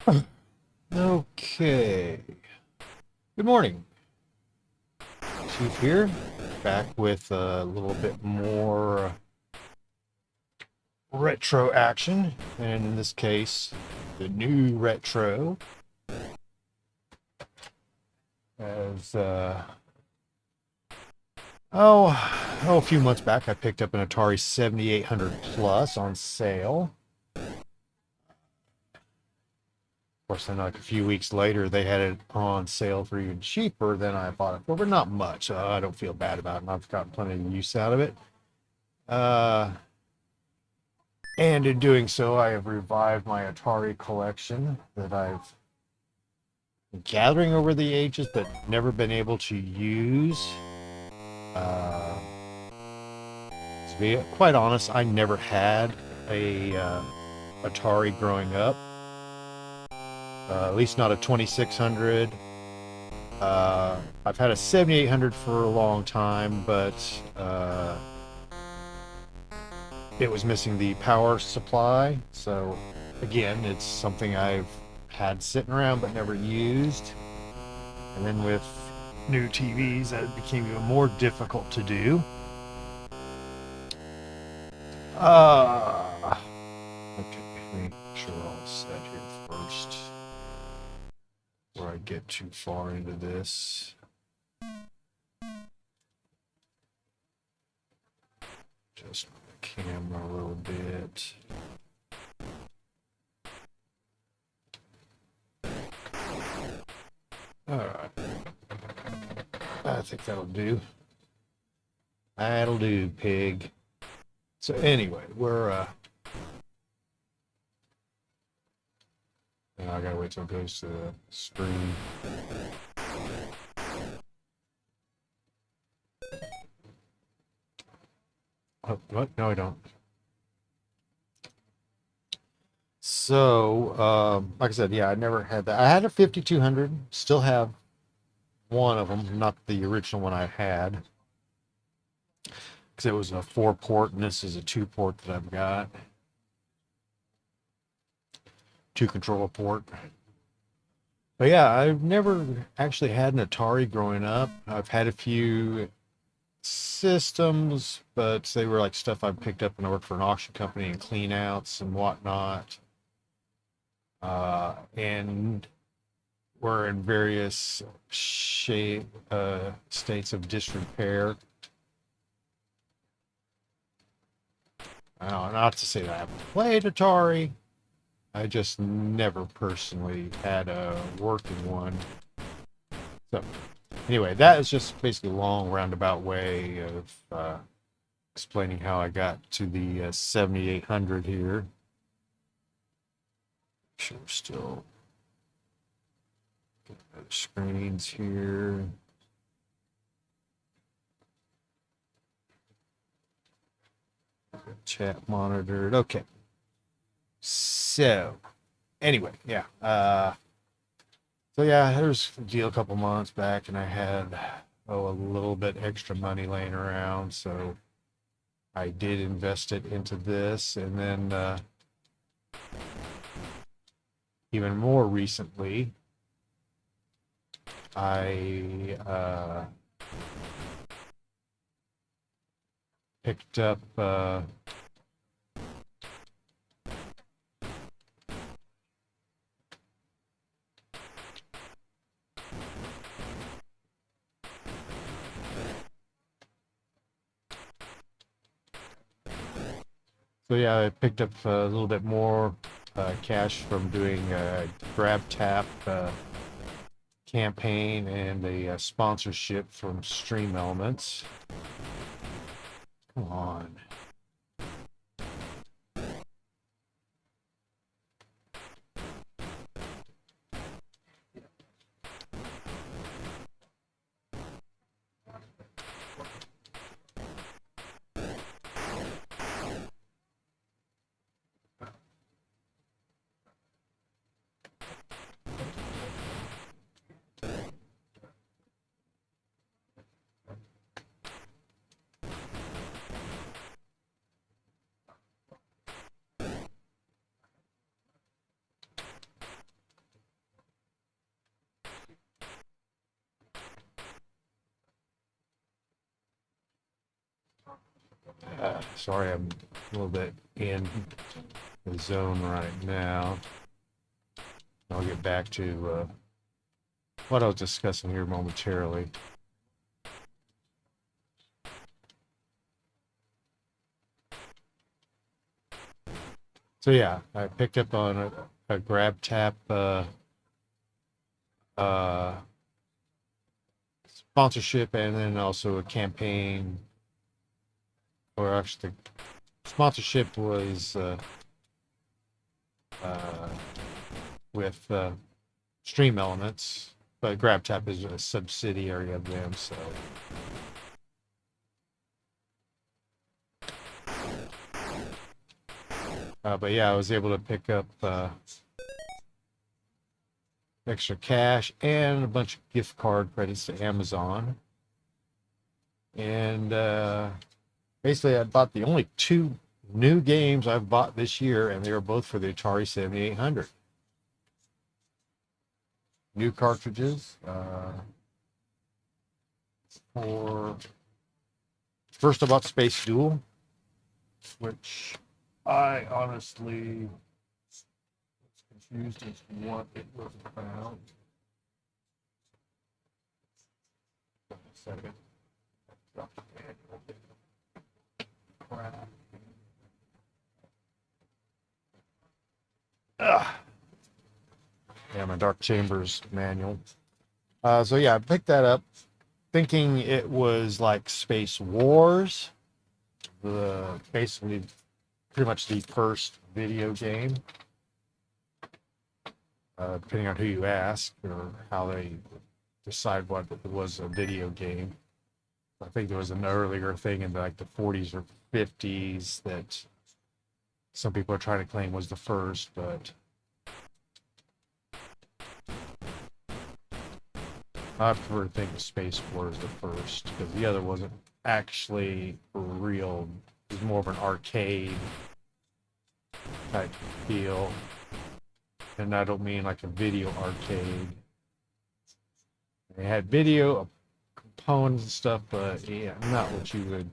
Okay. Good morning. Chief here, back with a little bit more retro action, and in this case, the new retro. As a few months back, I picked up an Atari 7800 Plus on sale. Of course, then like a few weeks later, they had it on sale for even cheaper than I bought it for, but not much. So I don't feel bad about it. I've gotten plenty of use out of it. Uh, And in doing so, I have revived my Atari collection that I've been gathering over the ages but never been able to use. Uh, to be quite honest, I never had a Atari growing up, at least not a 2600. I've had a 7800 for a long time, but it was missing the power supply. So again, it's something I've had sitting around but never used. And then with new TVs, that became even more difficult to do. Okay, make sure we're all set here first before I get too far into this. Just the camera a little bit. All right, I think that'll do. That'll do, pig. So anyway, I gotta wait till it goes to the screen. Oh, what? No, I don't. So, like I said, yeah, I never had that. I had a 5200, still have one of them, not the original one I had, because it was a 4 port, and this is a 2 port that I've got. 2 controller port. But yeah, I've never actually had an Atari growing up. I've had a few systems, but they were like stuff I picked up when I worked for an auction company and clean outs and whatnot. And were in various states of disrepair. Not to say that I haven't played Atari. I just never personally had a working one. So anyway, that is just basically a long roundabout way of explaining how I got to the 7800 here. Make sure we're still getting other screens here. Chat monitored. Okay. So anyway, yeah. So yeah, there was a deal a couple months back, and I had a little bit extra money laying around, so I did invest it into this, and then even more recently, I picked up. So yeah, I picked up a little bit more cash from doing a grab tap campaign and a sponsorship from Stream Elements. Come on. Sorry, I'm a little bit in the zone right now. I'll get back to what I was discussing here momentarily. So yeah, I picked up on a grab tap uh, sponsorship, and then also a campaign, or actually the sponsorship was uh, with Stream Elements, but GrabTap is a subsidiary of them. So but yeah, I was able to pick up extra cash and a bunch of gift card credits to Amazon. And basically, I bought the only two new games I've bought this year, and they were both for the Atari 7800. New cartridges for first I bought Space Duel, which I honestly was confused as to what it was about. A second. Crap. Ugh. Yeah, my Dark Chambers manual. So yeah, I picked that up thinking it was like Space Wars, the basically pretty much the first video game, depending on who you ask or how they decide what was a video game. I think there was an earlier thing in like the 40s or 50s that some people are trying to claim was the first, but I prefer to think of Space Wars the first because the other wasn't actually real. It was more of an arcade type feel. And I don't mean like a video arcade. They had video components and stuff, but yeah, not what you would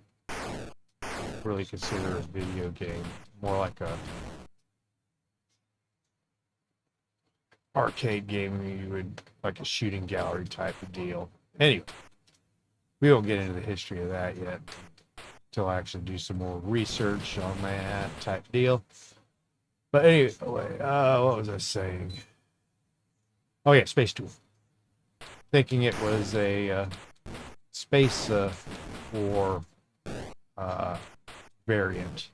really consider a video game. More like a arcade game you would like a shooting gallery type of deal. Anyway, we won't get into the history of that yet until I actually do some more research on that type deal. But anyway, what was I saying? Oh yeah, Space Tool. Thinking it was a space war variant.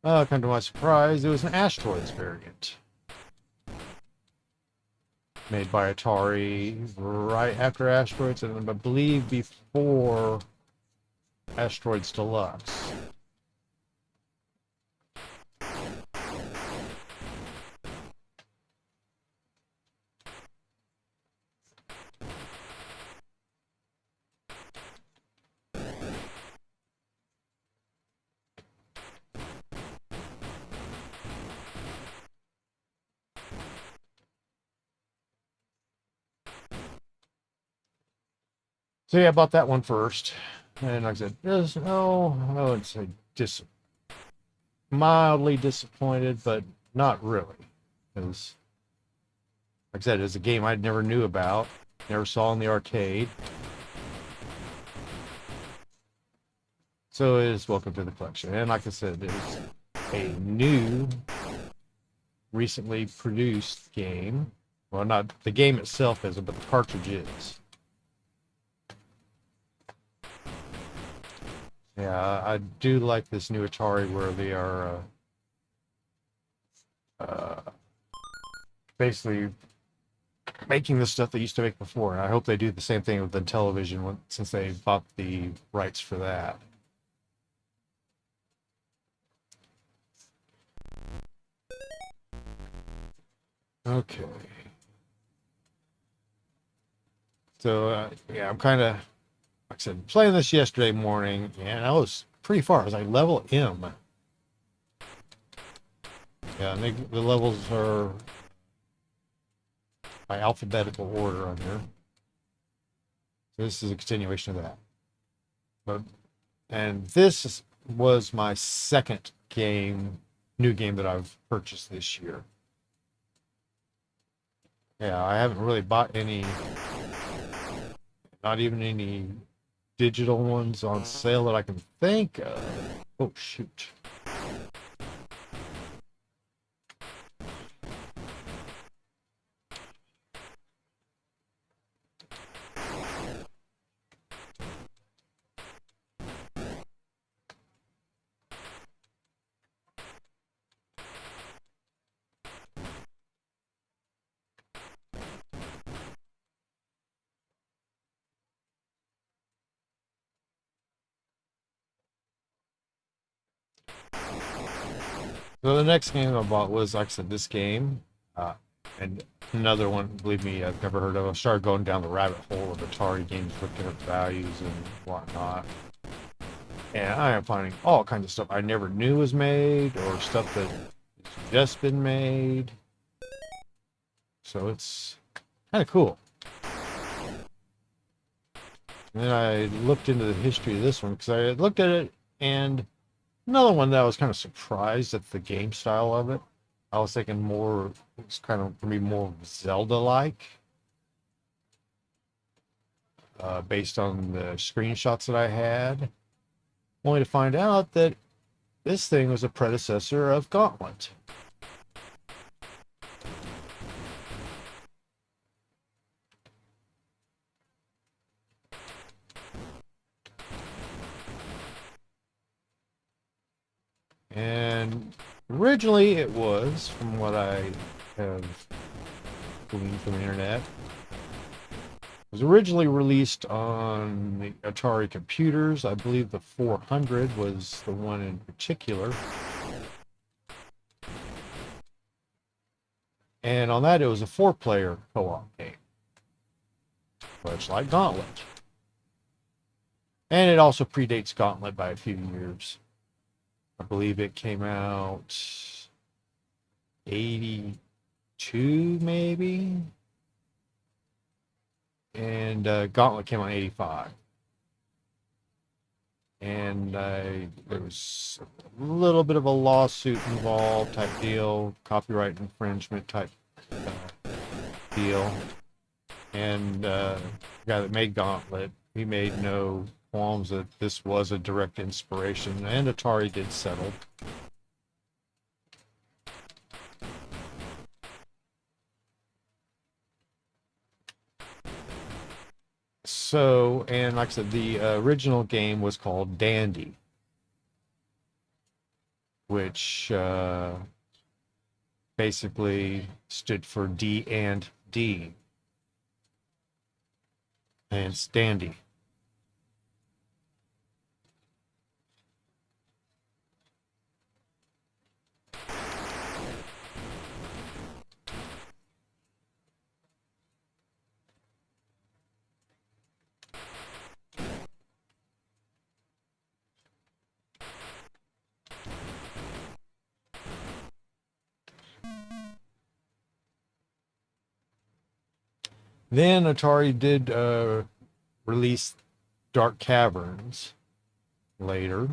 Come to my surprise, it was an asteroids variant made by Atari right after Asteroids, and I believe before Asteroids Deluxe. So yeah, I bought that one first, and like I said, no, I wouldn't say mildly disappointed, but not really, because like I said, it's a game I never knew about, never saw in the arcade. So it is welcome to the collection, and like I said, it's a new, recently produced game. Well, not the game itself isn't, but the cartridge is. Yeah, I do like this new Atari where they are basically making the stuff they used to make before. And I hope they do the same thing with the television since they bought the rights for that. Okay. So, yeah, I'm kind of, like I said, playing this yesterday morning, and I was pretty far. I was like level M. Yeah, and the levels are by alphabetical order on here. So this is a continuation of that. But and this was my second new game that I've purchased this year. Yeah, I haven't really bought any, not even any digital ones on sale that I can think of. Oh, shoot. So the next game I bought was, like I said, this game, and another one. Believe me, I've never heard of. I started going down the rabbit hole of Atari games, looking at values and whatnot, and I am finding all kinds of stuff I never knew was made, or stuff that has just been made. So it's kind of cool. And then I looked into the history of this one because I looked at it, and another one that I was kind of surprised at the game style of it. I was thinking more, it's kind of going to be more Zelda-like, based on the screenshots that I had. Only to find out that this thing was a predecessor of Gauntlet. And originally it was, from what I have gleaned from the internet, was originally released on the Atari computers. I believe the 400 was the one in particular. And on that, it was a 4-player co-op game, much like Gauntlet. And it also predates Gauntlet by a few years. I believe it came out 82, maybe. And Gauntlet came out 85. And there was a little bit of a lawsuit involved type deal, copyright infringement type deal. And the guy that made Gauntlet, he made no qualms that this was a direct inspiration, and Atari did settle. So, and like I said, the original game was called Dandy, which basically stood for D and D, and it's Dandy. Then Atari did release Dark Caverns later,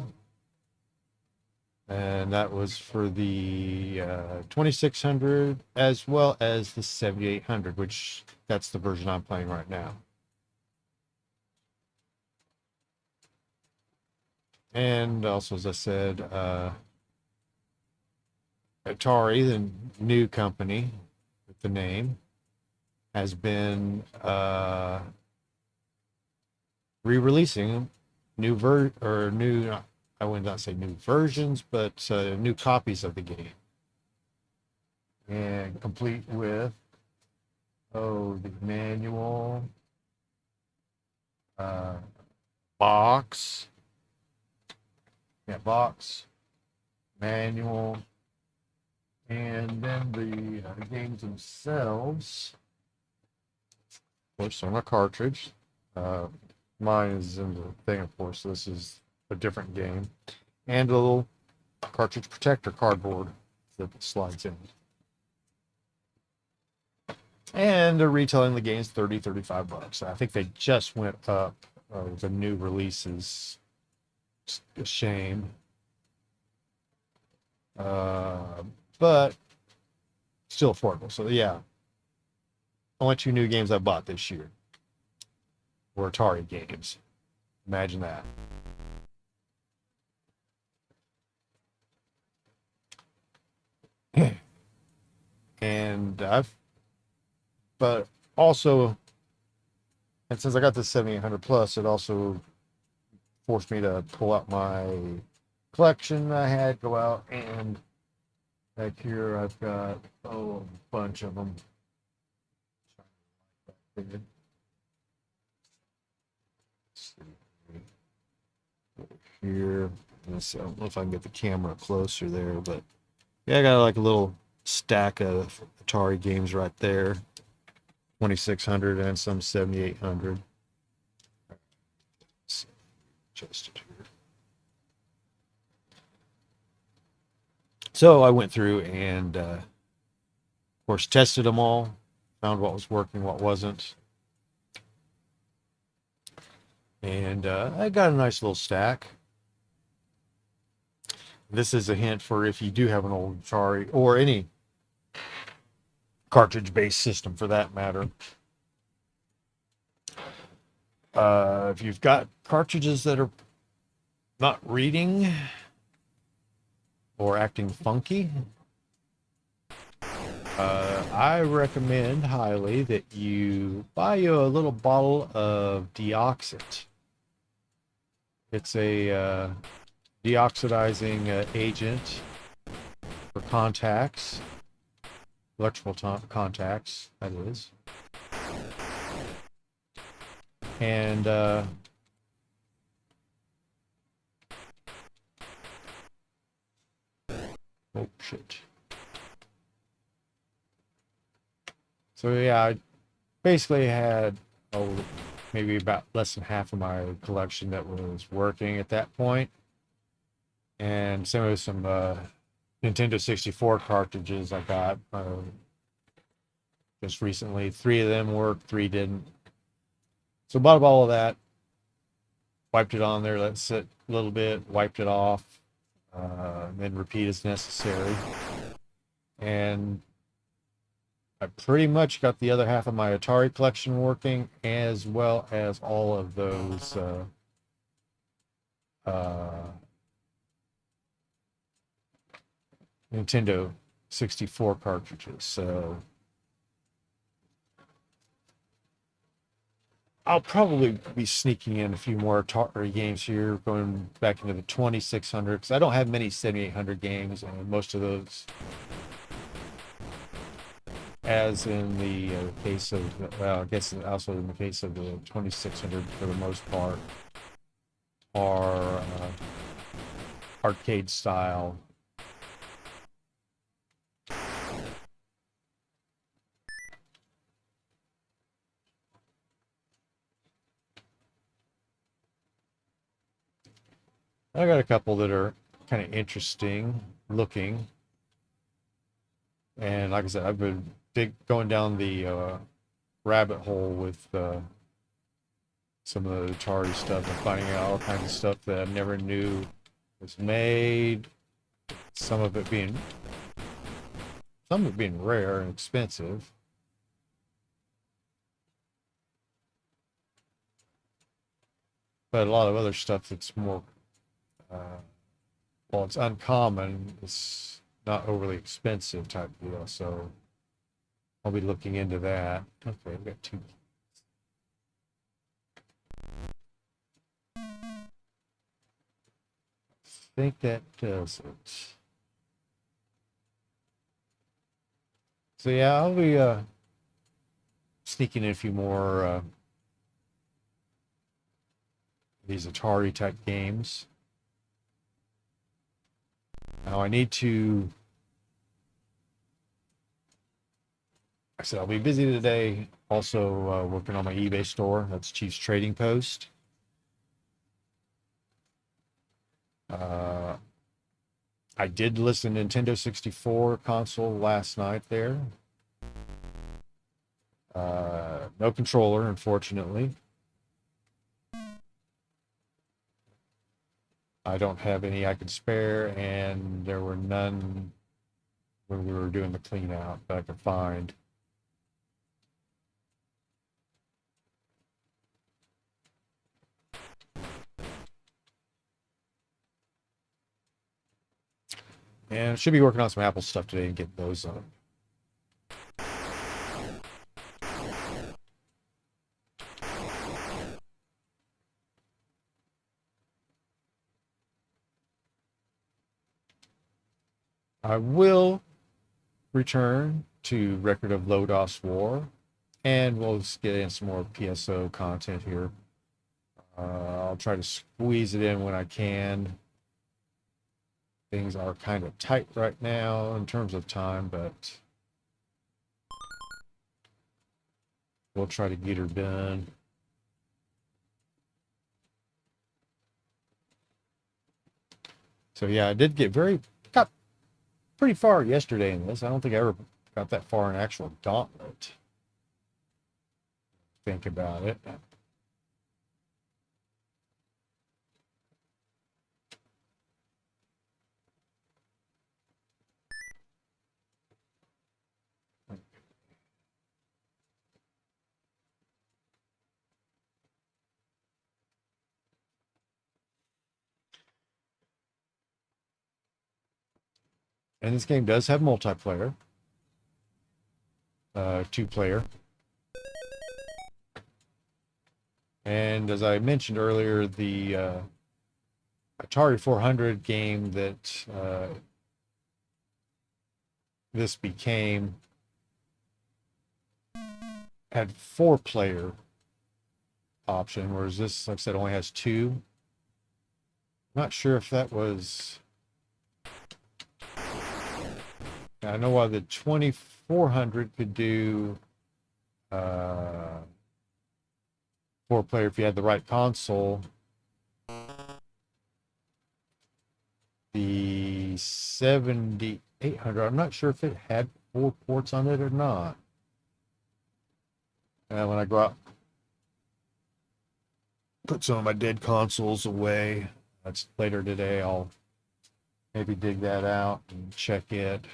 and that was for the 2600 as well as the 7800, which that's the version I'm playing right now. And also, as I said, Atari, the new company with the name, has been re-releasing I would not say new versions, but new copies of the game, and complete with the manual, box, manual, and then the games themselves. Of course, on a cartridge. Mine is in the thing, of course. This is a different game. And a little cartridge protector cardboard that slides in. And they're retailing the games $35. I think they just went up with the new releases. It's a shame. But still affordable. So yeah, only 2 new games I bought this year were Atari games. Imagine that. And but also, and since I got this 7800 plus, it also forced me to pull out my collection I had, go out, and back here I've got a bunch of them. Here, I don't know if I can get the camera closer there, but yeah, I got like a little stack of Atari games right there, 2600 and some 7800. Just here. So I went through and, of course, tested them all, found what was working, what wasn't. And I got a nice little stack. This is a hint for if you do have an old Atari or any cartridge-based system for that matter. If you've got cartridges that are not reading or acting funky, I recommend highly that you buy you a little bottle of deoxit. It's a deoxidizing agent for contacts, electrical contacts, that is. And oh shit. So yeah, I basically had maybe about less than half of my collection that was working at that point, and some Nintendo 64 cartridges I got just recently. 3 of them worked, 3 didn't. So bought all of that, wiped it on there, let it sit a little bit, wiped it off, then repeat as necessary. And I pretty much got the other half of my Atari collection working, as well as all of those Nintendo 64 cartridges. So I'll probably be sneaking in a few more Atari games here, going back into the 2600, because I don't have many 7800 games, and most of those, as in the case of, well, I guess also in the case of the 2600 for the most part, are arcade style. I got a couple that are kind of interesting looking. And like I said, I've been going down the rabbit hole with some of the Atari stuff and finding out all kinds of stuff that I never knew was made. Some of it being rare and expensive. But a lot of other stuff that's more, well, it's uncommon. It's not overly expensive type deal. So I'll be looking into that. Okay, we've got 2. I think that does it. So yeah, I'll be sneaking in a few more these Atari type games. Now I need to, I said I'll be busy today, also working on my eBay store. That's Chief's Trading Post. I did list a Nintendo 64 console last night there. No controller, unfortunately. I don't have any I could spare, and there were none when we were doing the clean out that I could find. And should be working on some Apple stuff today and get those up. I will return to Record of Lodos War, and we'll just get in some more PSO content here. I'll try to squeeze it in when I can. Things are kind of tight right now in terms of time, but we'll try to get her done. So yeah, I did got pretty far yesterday in this. I don't think I ever got that far in actual Gauntlet. Think about it. And this game does have multiplayer, 2-player. And as I mentioned earlier, the Atari 400 game that this became had 4-player option, whereas this, like I said, only has 2. Not sure if that was. I know why the 2400 could do 4-player if you had the right console. The 7800, I'm not sure if it had 4 ports on it or not. And when I go out, put some of my dead consoles away. That's later today. I'll maybe dig that out and check it.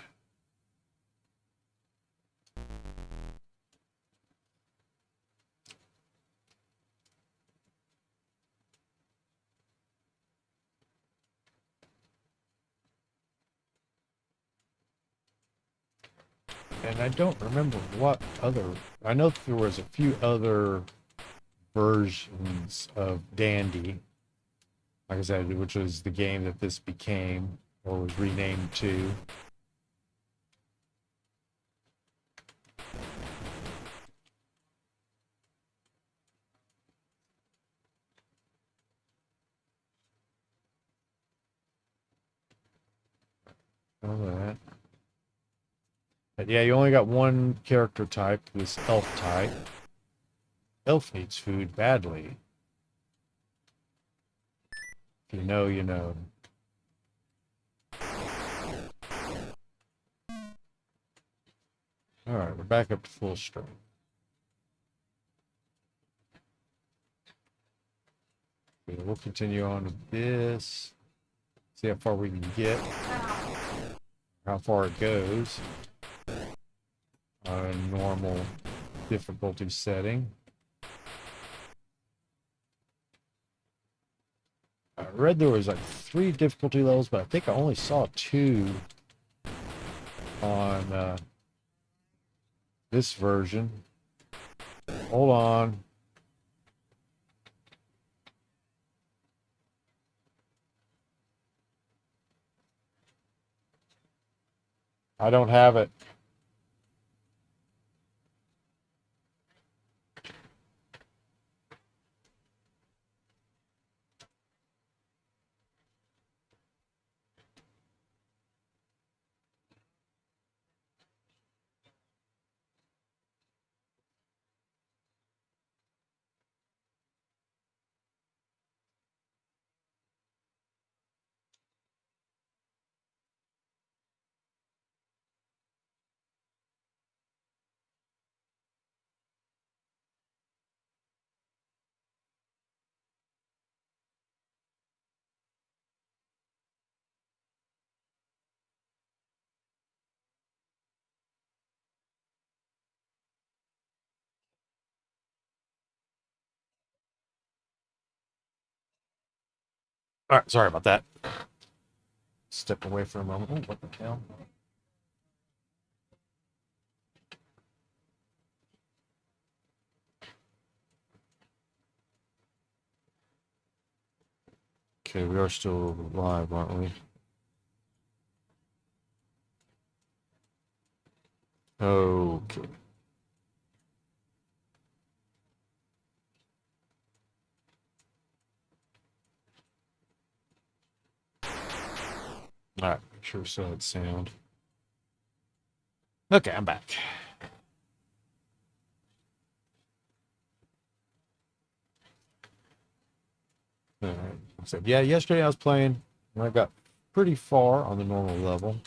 And I don't remember what other. I know there was a few other versions of Dandy, like I said, which was the game that this became or was renamed to. All that. But yeah, you only got one character type, this elf type. Elf needs food badly. If you know, you know. All right, we're back up to full strength. Okay, we'll continue on with this. See how far we can get. How far it goes. On a normal difficulty setting. I read there was like 3 difficulty levels, but I think I only saw 2 on this version. Hold on. I don't have it. All right, sorry about that. Step away for a moment. Oh, what the hell? Okay, we are still live, aren't we? Okay. All right, make sure so it's sound. Okay, I'm back. All right. So yeah, yesterday I was playing and I got pretty far on the normal level.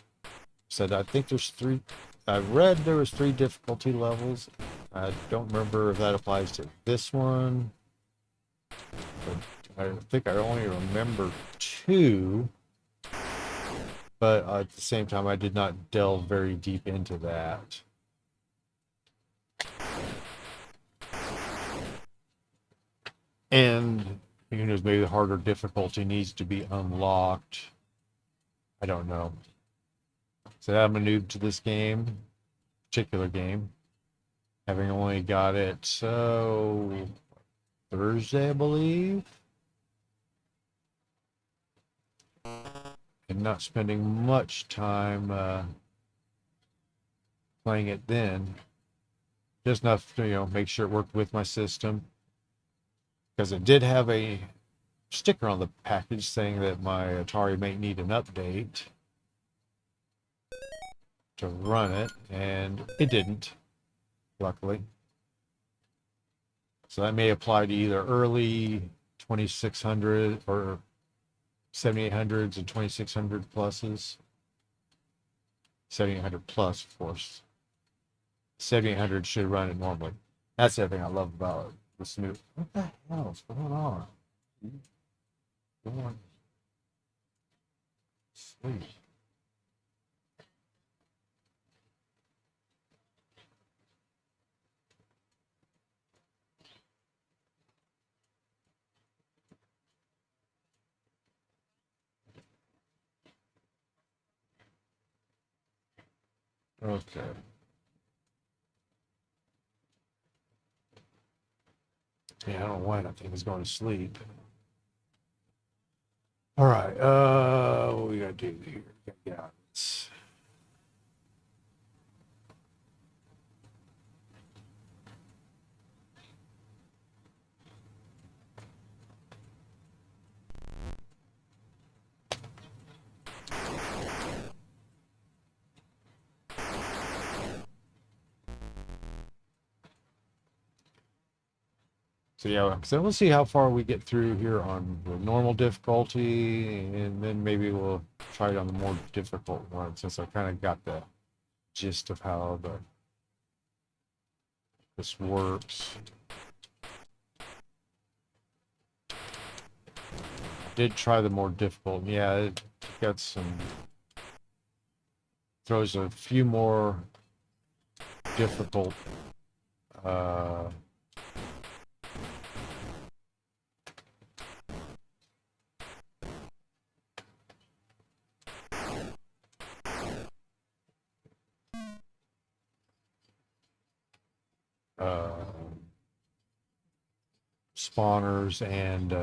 Said I think there's three. I read there was three difficulty levels. I don't remember if that applies to this one. But I think I only remember two. But at the same time, I did not delve very deep into that. And who knows, maybe the harder difficulty needs to be unlocked. I don't know. So I'm a noob to this particular game, having only got it Thursday, I believe, and not spending much time playing it then. Just enough to make sure it worked with my system, because it did have a sticker on the package saying that my Atari may need an update to run it, and it didn't, luckily. So that may apply to either early 2600 or 7800s and 2600 pluses. 7800 plus, of course. 7800 should run it normally. That's the other thing I love about this new. What the hell is going on? Go on. Sleep. Okay. Yeah, I don't know why that thing is going to sleep. All right. What we gotta do here? Yeah. So yeah, so we'll see how far we get through here on the normal difficulty, and then maybe we'll try it on the more difficult one, since I kind of got the gist of how this works. Did try the more difficult. Yeah, it got some, throws a few more difficult uh, uh, spawners and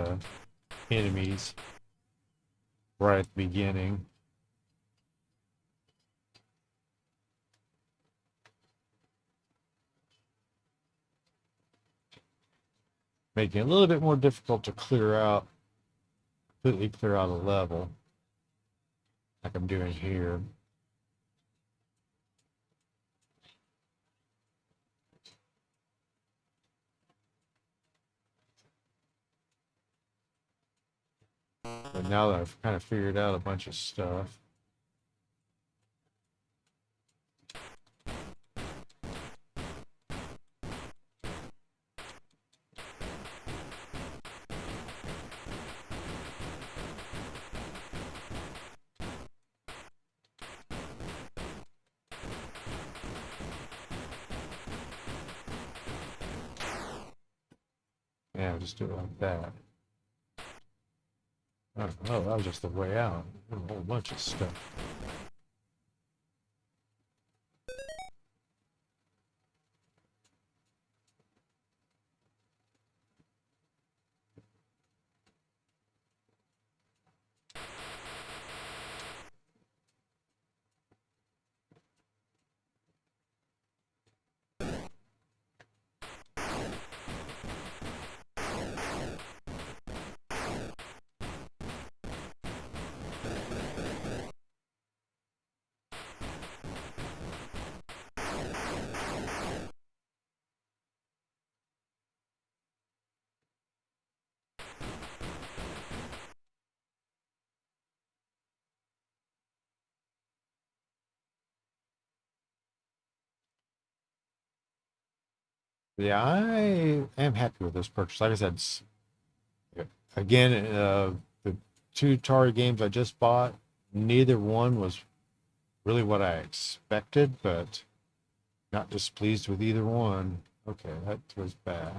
enemies right at the beginning. Making it a little bit more difficult to completely clear out a level, like I'm doing here. But now that I've kind of figured out a bunch of stuff, yeah, just do it like that. Oh, that was just the way out. A whole bunch of stuff. Yeah, I am happy with this purchase. Like I said, again, the two Atari games I just bought, neither one was really what I expected, but not displeased with either one. Okay, that was bad.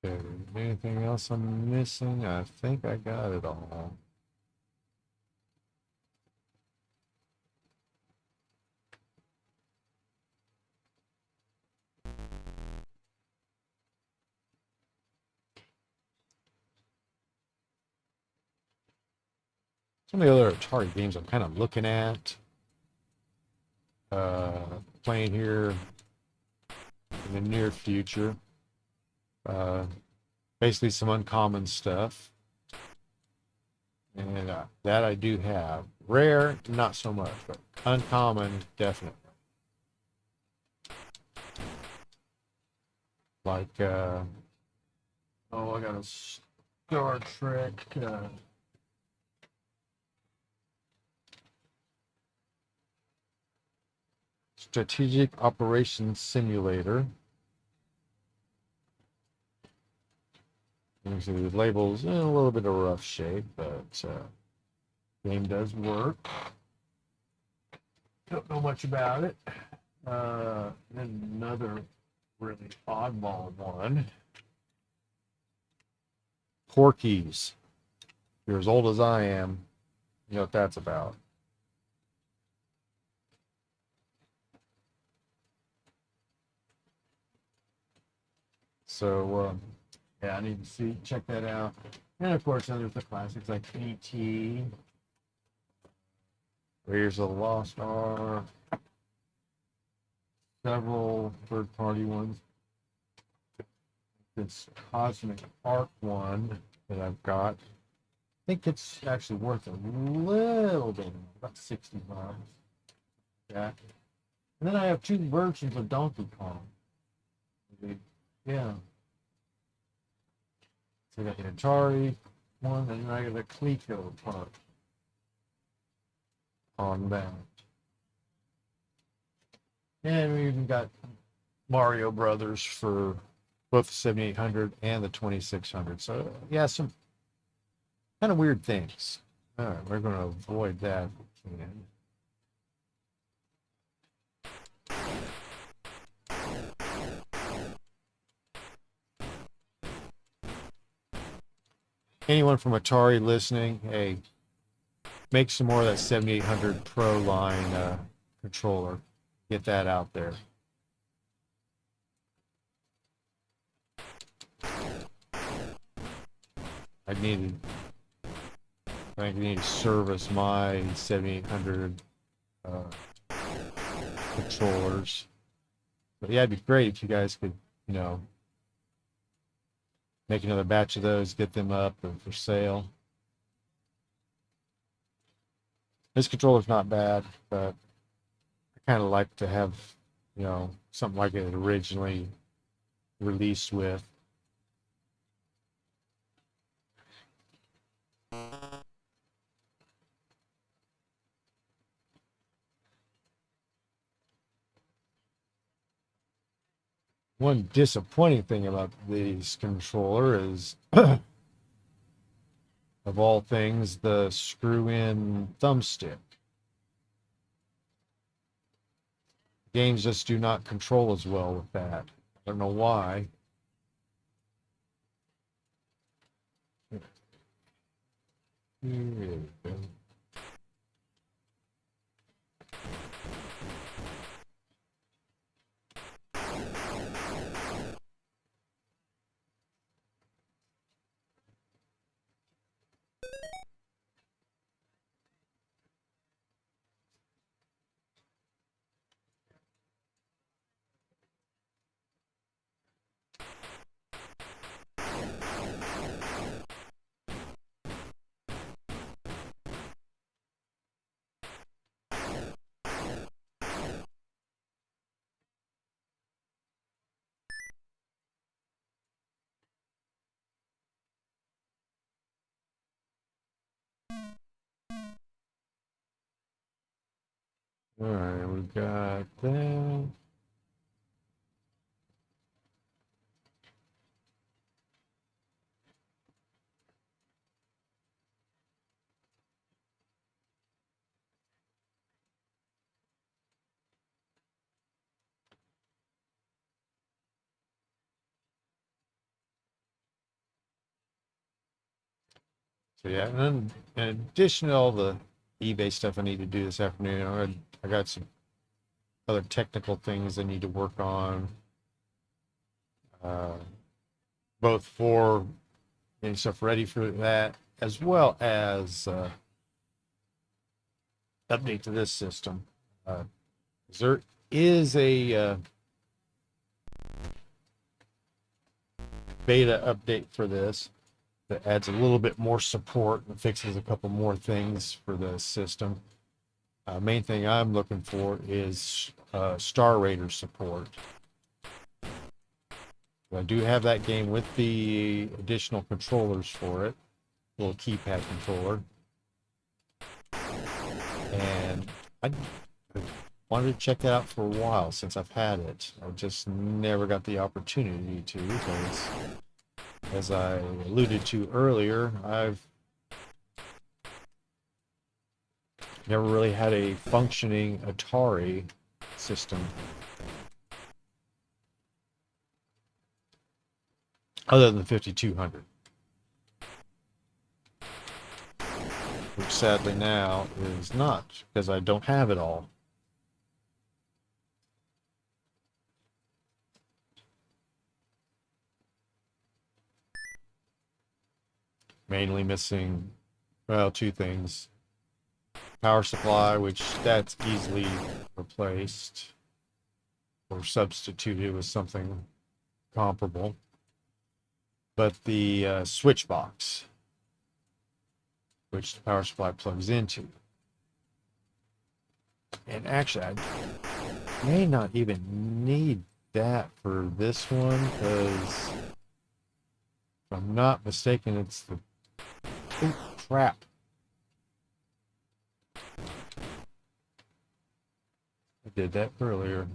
Okay, anything else I'm missing? I think I got it all. Some of the other Atari games I'm kind of looking at, playing here in the near future. Uh, Basically some uncommon stuff, and that I do have. Rare, not so much, but uncommon, definitely. Like, I got a Star Trek. Strategic Operations Simulator. You can see the label's in a little bit of rough shape, but game does work. Don't know much about it. And another really oddball one. Porkies. If you're as old as I am, you know what that's about. So, yeah, I need to check that out. And of course, then there's the classics like E.T., Raiders of the Lost Ark, several third-party ones. This Cosmic Ark one that I've got, I think it's actually worth a little bit, about 60 bucks. Yeah. And then I have two versions of Donkey Kong. Yeah. So I got the Atari one, and then I got a Coleco part on that. And we even got Mario Brothers for both the 7800 and the 2600. So, yeah, some kind of weird things. All right, we're going to avoid that. Anyone from Atari listening, hey, make some more of that 7800 Pro line controller. Get that out there. I needed, I need to service my 7800 controllers. But yeah, it'd be great if you guys could, you know, make another batch of those, get them up for sale. This controller's not bad, but I kind of like to have, you know, something like it originally released with. One disappointing thing about this controller is, of all things, the screw-in thumbstick. Games just do not control as well with that. I don't know why. Here we go. All right, we got that. So yeah, and then in addition to all the eBay stuff I need to do this afternoon, I got some other technical things I need to work on, uh, both for getting stuff ready for that, as well as update to this system. There is a beta update for this that adds a little bit more support and fixes a couple more things for the system. Main thing I'm looking for is Star Raider support. I do have that game with the additional controllers for it, little keypad controller. And I wanted to check that out for a while since I've had it. I just never got the opportunity to, because as I alluded to earlier, I've never really had a functioning Atari system. Other than the 5200. Which sadly now is not, because I don't have it all. Mainly missing, well, two things. Power supply, which that's easily replaced or substituted with something comparable. But the switch box, which the power supply plugs into. And actually, I may not even need that for this one, because if I'm not mistaken, it's the... Oh, crap. I did that earlier.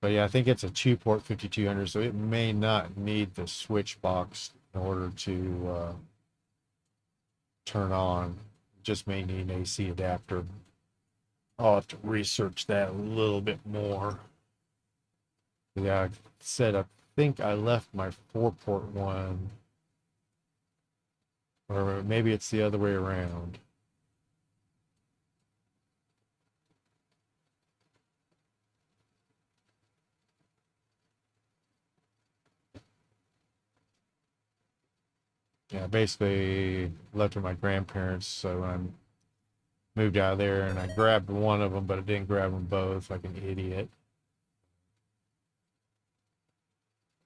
But yeah, I think it's a 2-port 5200, so it may not need the switch box in order to turn on. It just may need an AC adapter. I'll have to research that a little bit more. Yeah, I said I think I left my 4-port one, or maybe it's the other way around. Yeah, basically left with my grandparents, so I moved out of there and I grabbed one of them, but I didn't grab them both like an idiot.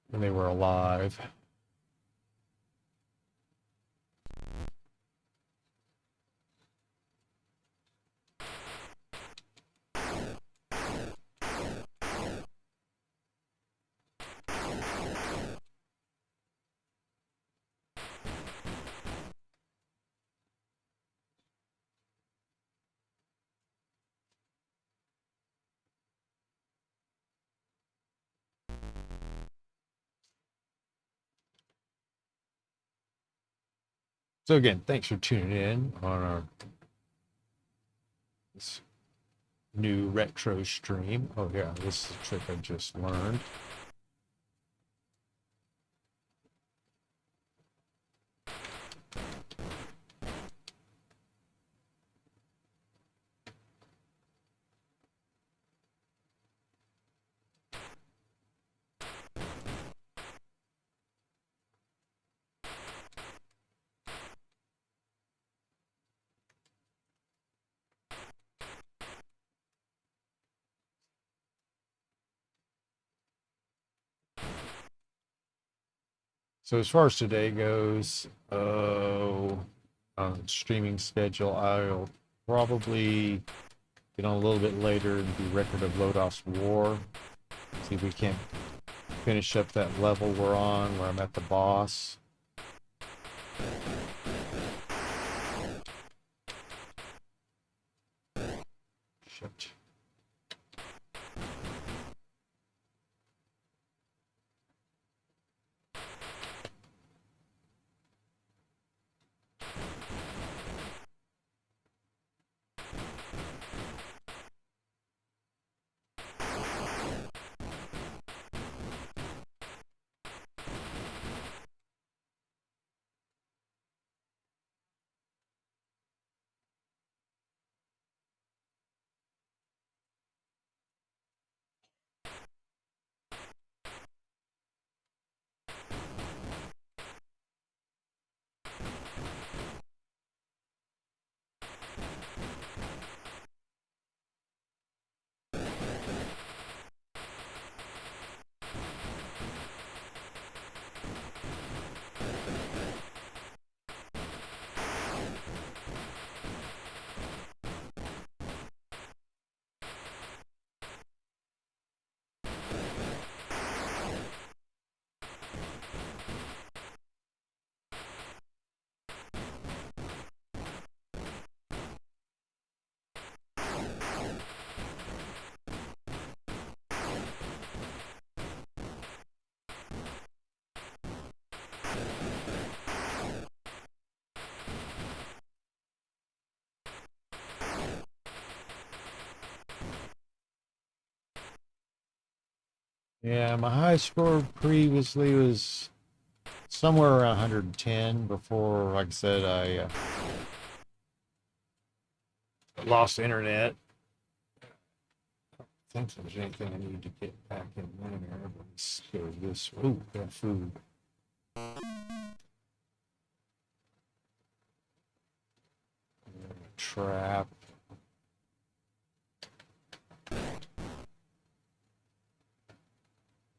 When they were alive. So again, thanks for tuning in on our this new retro stream. Oh yeah, this is a trick I just learned. So as far as today goes, on streaming schedule, I'll probably get on a little bit later and do Record of Lodos War. See if we can't finish up that level we're on, where I'm at the boss. Shit. Yeah, my high score previously was somewhere around 110 before, like I said, I lost internet. I think there's anything I need to get back in there. Let's go this. Ooh, that food. Trap.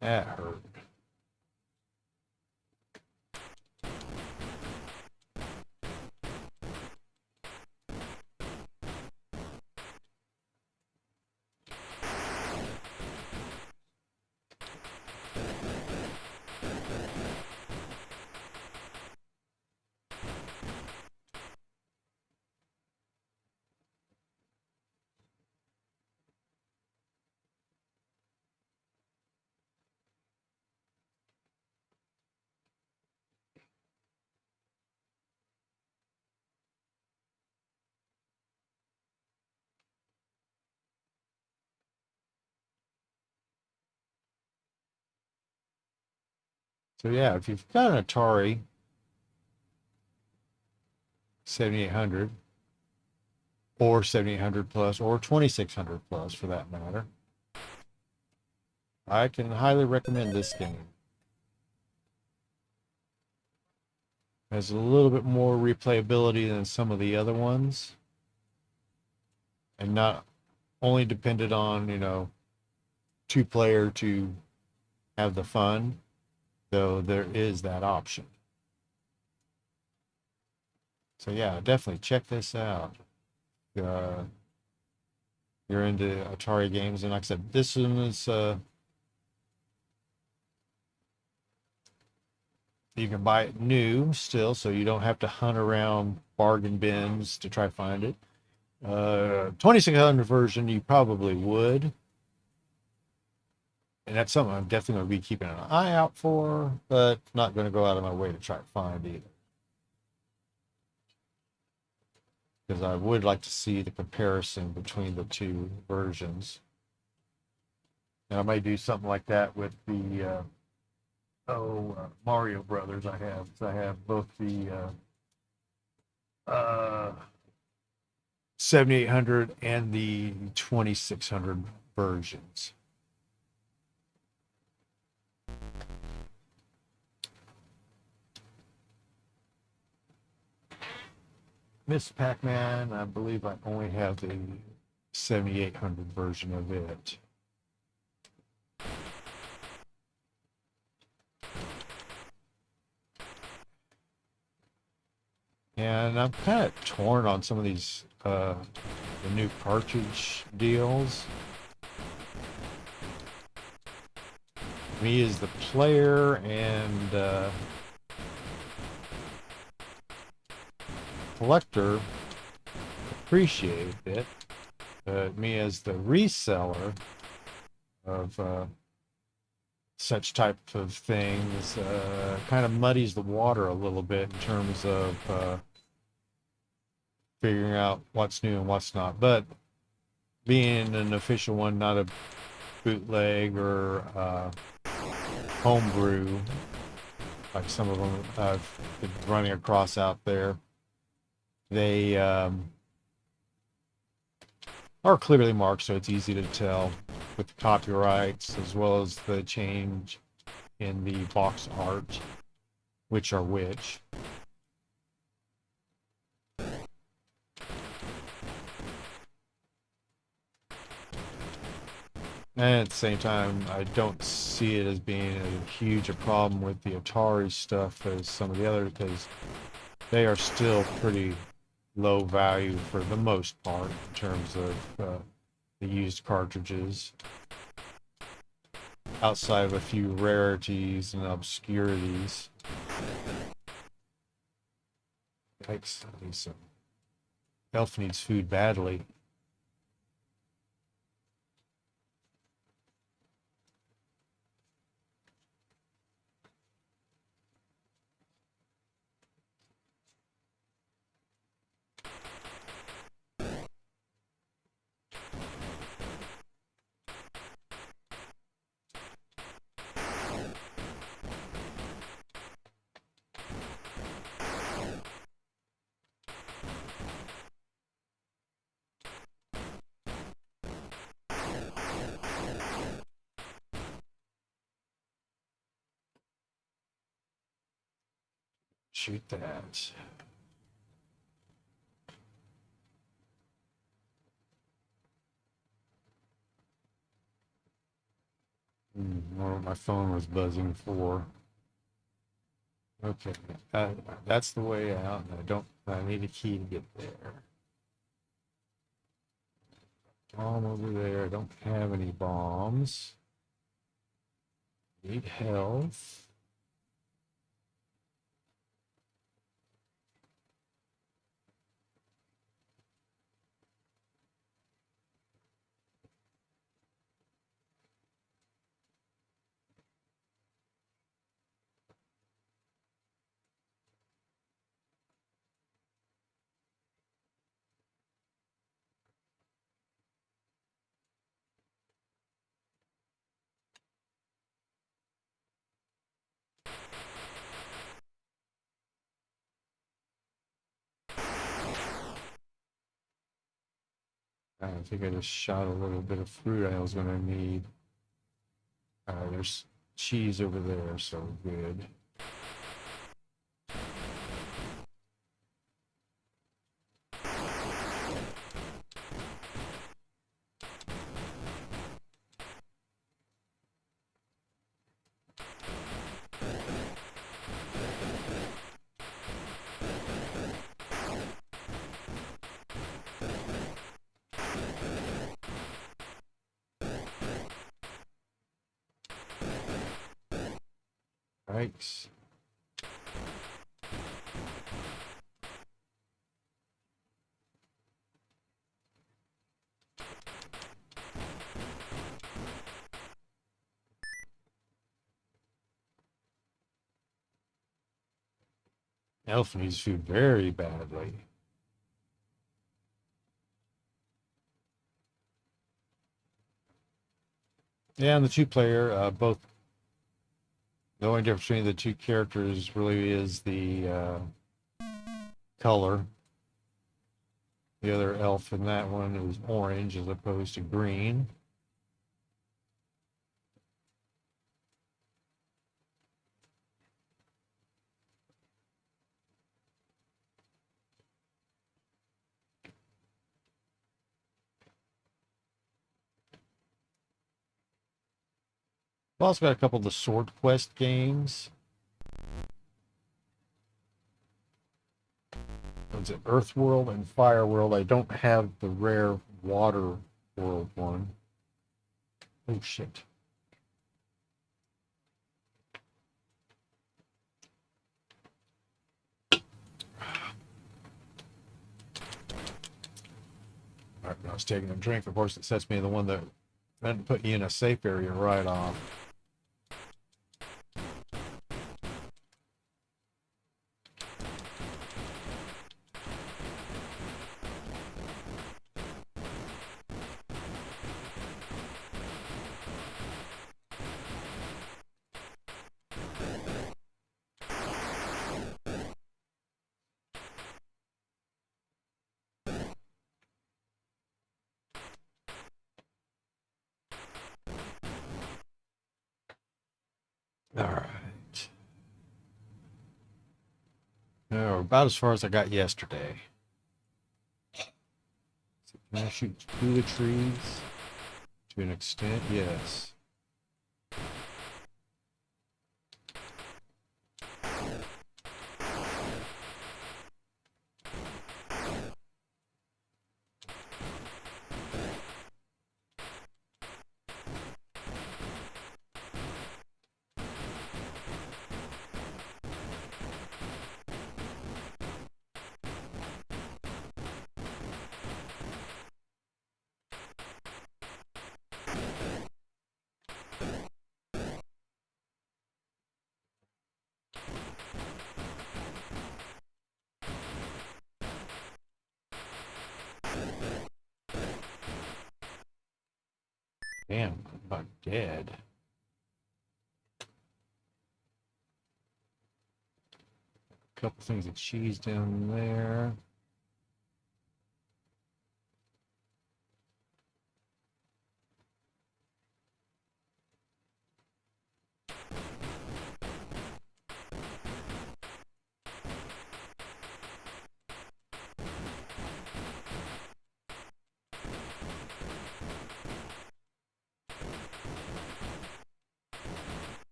That hurt. So yeah, if you've got an Atari 7800 or 7800 plus or 2600 plus for that matter, I can highly recommend this game. It has a little bit more replayability than some of the other ones, and not only depended on, two player to have the fun, though there is that option. So yeah, definitely check this out. Uh, you're into Atari games, and like I said, this one is you can buy it new still, so you don't have to hunt around bargain bins to try to find it. 2600 version, you probably would, and that's something I'm definitely going to be keeping an eye out for, but not going to go out of my way to try to find either. because I would like to see the comparison between the two versions. And I may do something like that with the Mario Brothers. I have both the 7800 and the 2600 versions. Miss Pac-Man, I believe I only have the 7800 version of it. And I'm kind of torn on some of these the new cartridge deals. Me as the player and collector appreciate it, but me as the reseller of such type of things kind of muddies the water a little bit in terms of figuring out what's new and what's not. But being an official one, not a bootleg or homebrew like some of them I've been running across out there, they are clearly marked, so it's easy to tell with the copyrights as well as the change in the box art, which are which. And at the same time, I don't see it as being a huge a problem with the Atari stuff as some of the others, because they are still pretty low value for the most part in terms of the used cartridges, outside of a few rarities and obscurities. Yikes, Elf needs food badly. Shoot that. What my phone was buzzing for. Okay, that's the way out. I need a key to get there. Bomb over there. I don't have any bombs. Need health. I think I just shot a little bit of fruit I was going to need. There's cheese over there, so good. Right. Elf needs food very badly. Yeah, and the two-player, both. The only difference between the two characters really is the color. The other elf in that one is orange as opposed to green. I've also got a couple of the Sword Quest games. What's it? Earth World and Fire World. I don't have the rare Water World one. Oh shit. Right, when I was taking a drink, of course, it sets me in the one that meant to put you in a safe area right off. All right. No, about as far as I got yesterday. Can I shoot through the trees? To an extent, yes. Damn, I'm about dead. A couple things of cheese down there.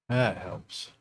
That helps.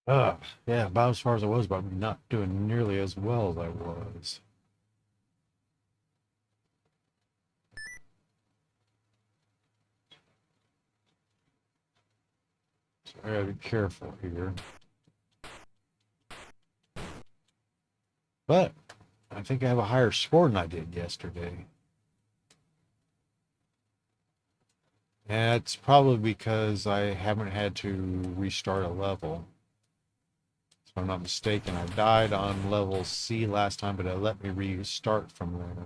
Yeah, about as far as I was, but I'm not doing nearly as well as I was. So I gotta be careful here. But I think I have a higher score than I did yesterday. And it's probably because I haven't had to restart a level. If I'm not mistaken, I died on level C last time, but it let me restart from there.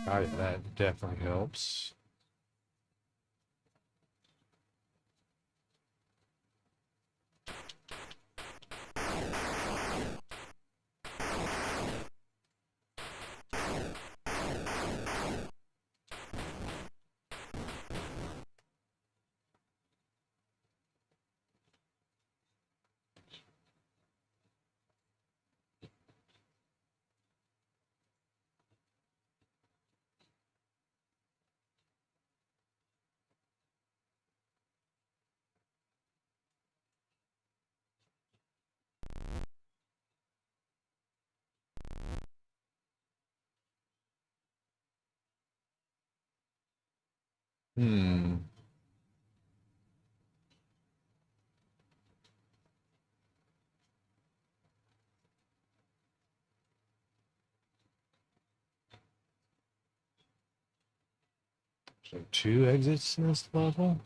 Oh, yeah, that definitely helps. Hmm. So 2 exits in this level?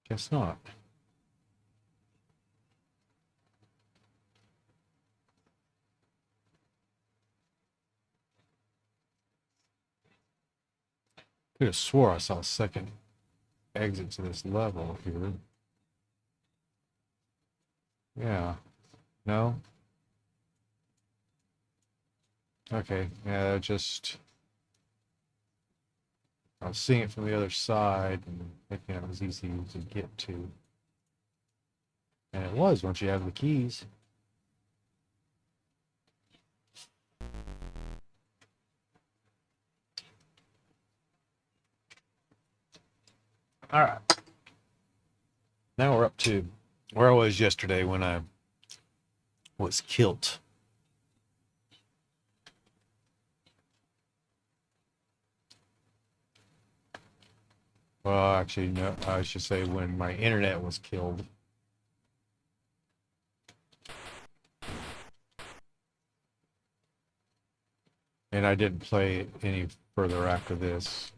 Guess not. Could have swore I saw a second exit to this level here. Yeah. No? Okay. Yeah, just I was seeing it from the other side and thinking it was easy to get to. And it was once you have the keys. All right. Now we're up to where I was yesterday when I was killed. Well, actually, no, I should say when my internet was killed. And I didn't play any further after this.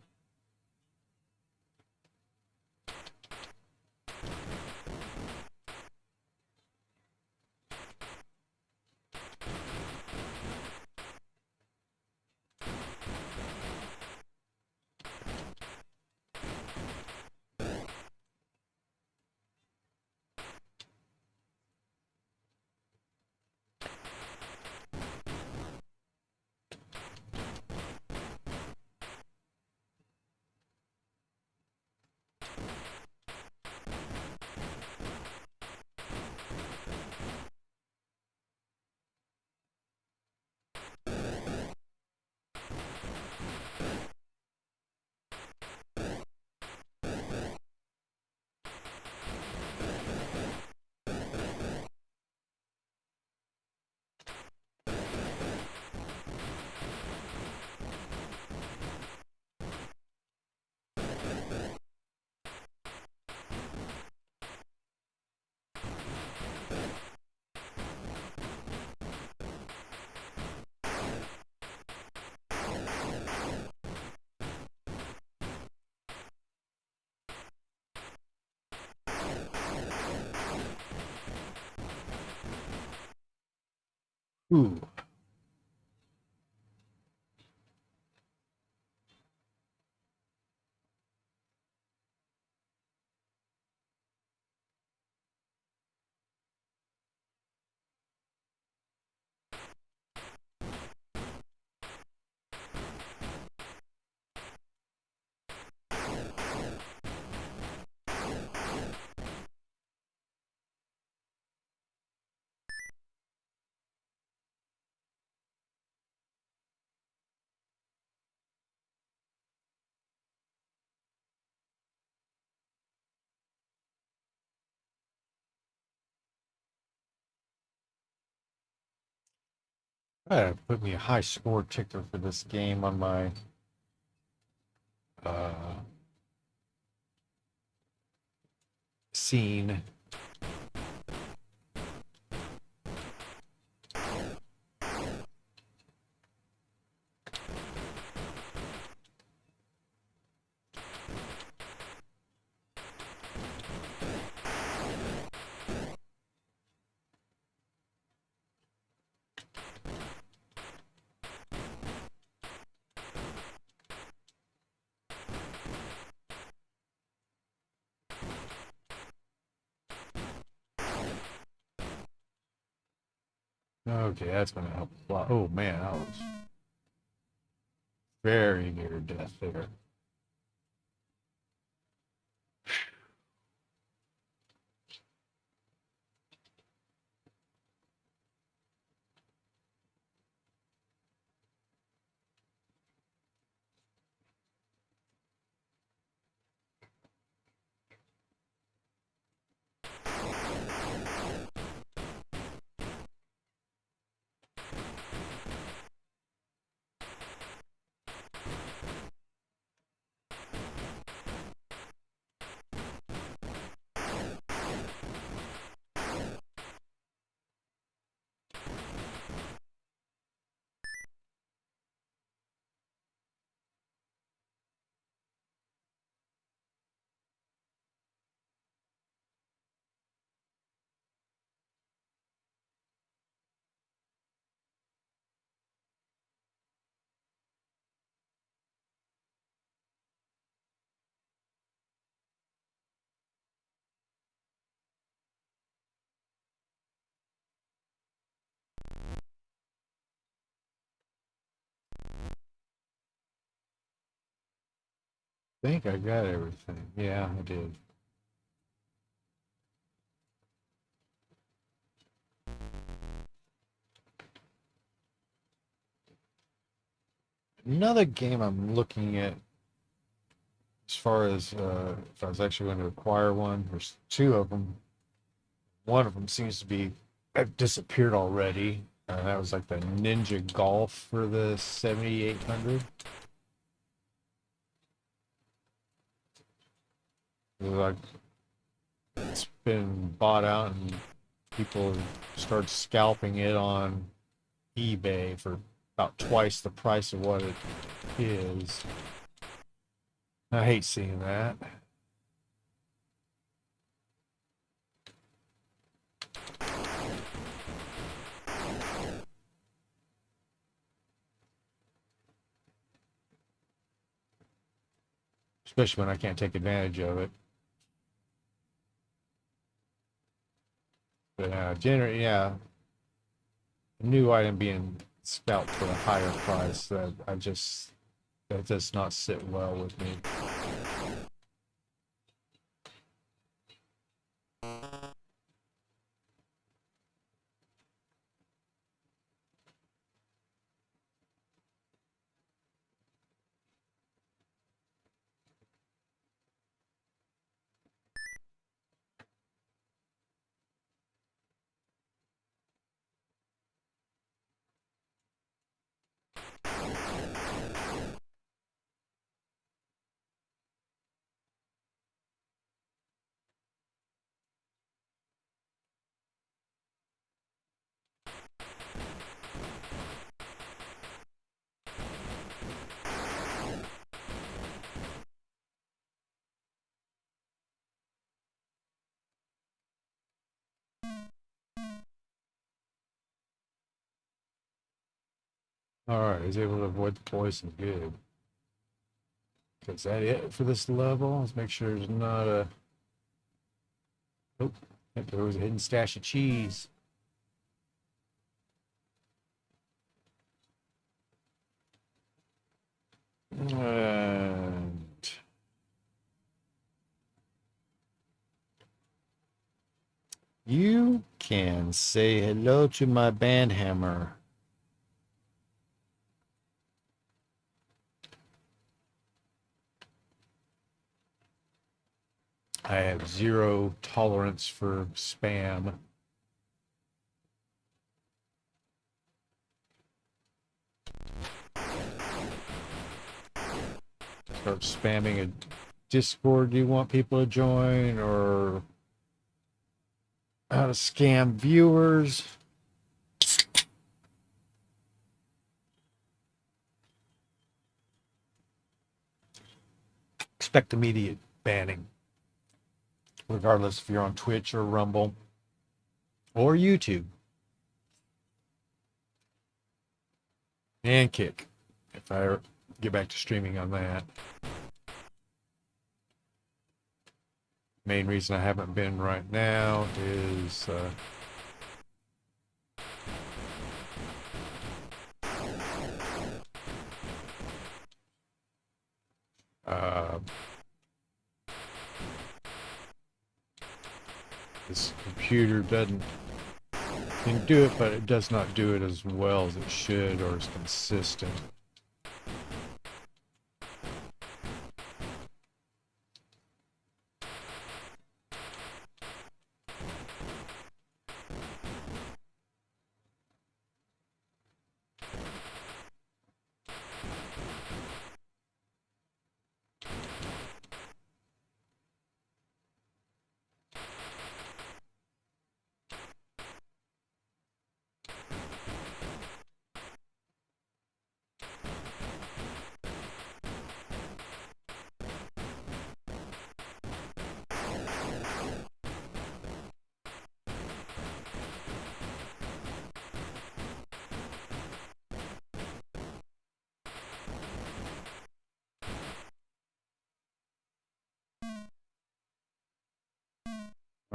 Ooh. Put me a high score ticker for this game on my uh, scene. Okay, that's going to help a lot. Oh man, I was very near death there. I think I got everything. Yeah, I did. Another game I'm looking at as far as if I was actually going to acquire one, there's two of them. One of them seems to be have disappeared already. That was like the Ninja Golf for the 7800. Like it's been bought out and people start scalping it on eBay for about twice the price of what it is. I hate seeing that. Especially when I can't take advantage of it. But yeah, a new item being scalped for a higher price that does not sit well with me. All right, I was able to avoid the poison. Good. Is that it for this level? Let's make sure there's not a. Oh, there was a hidden stash of cheese. And you can say hello to my band hammer. I have zero tolerance for spam. Start spamming a Discord you want people to join, or how to scam viewers. Expect immediate banning, regardless if you're on Twitch or Rumble or YouTube. And Kick, if I get back to streaming on that. Main reason I haven't been right now is this computer doesn't can do it, but it does not do it as well as it should or as consistent.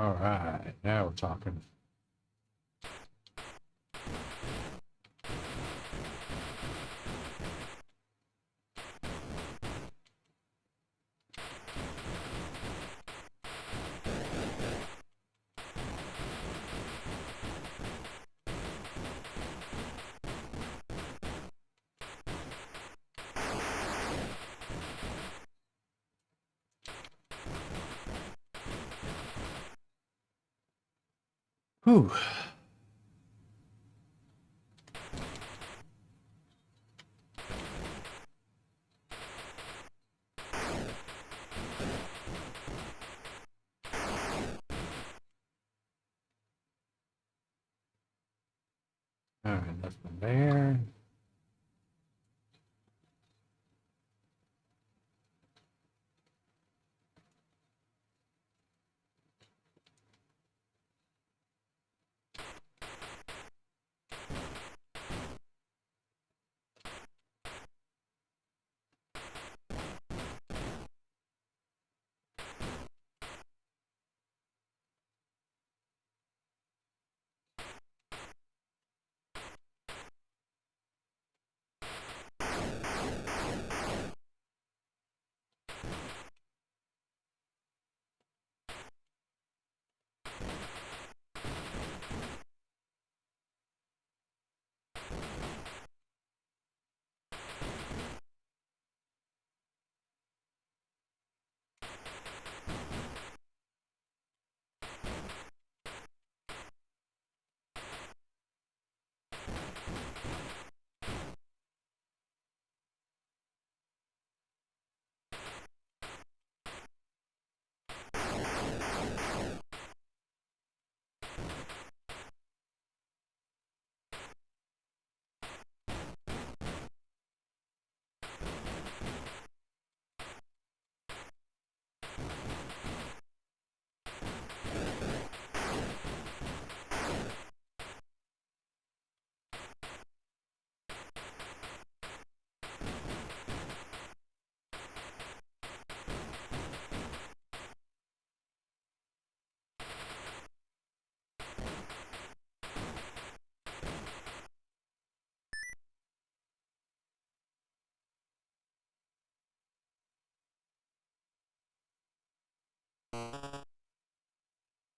All right, now we're talking. Whew. All right, nothing there.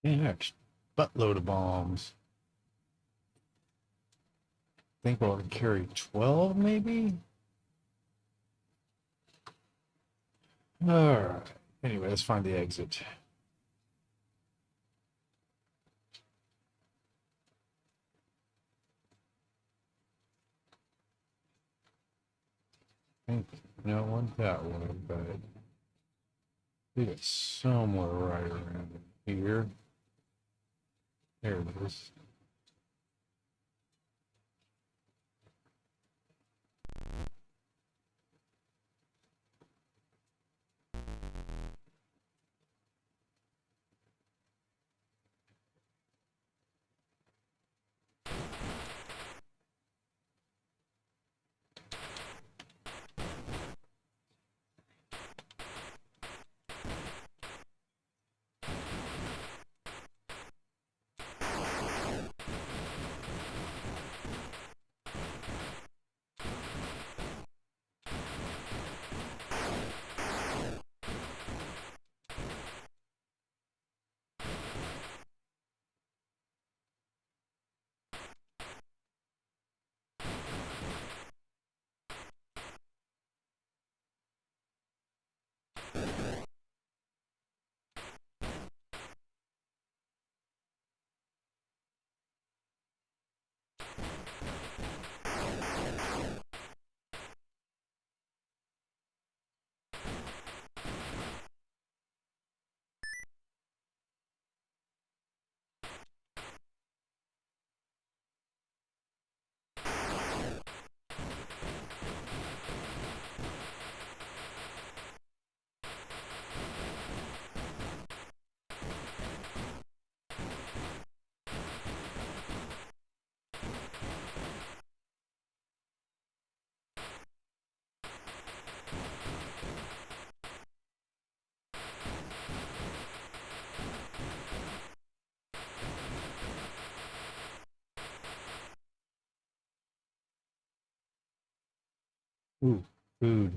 Next, buttload of bombs. I think we'll carry 12 maybe? Alright. Anyway, let's find the exit. I think no, it wasn't that way, but I think it's somewhere right around here. There it is. Ooh, food.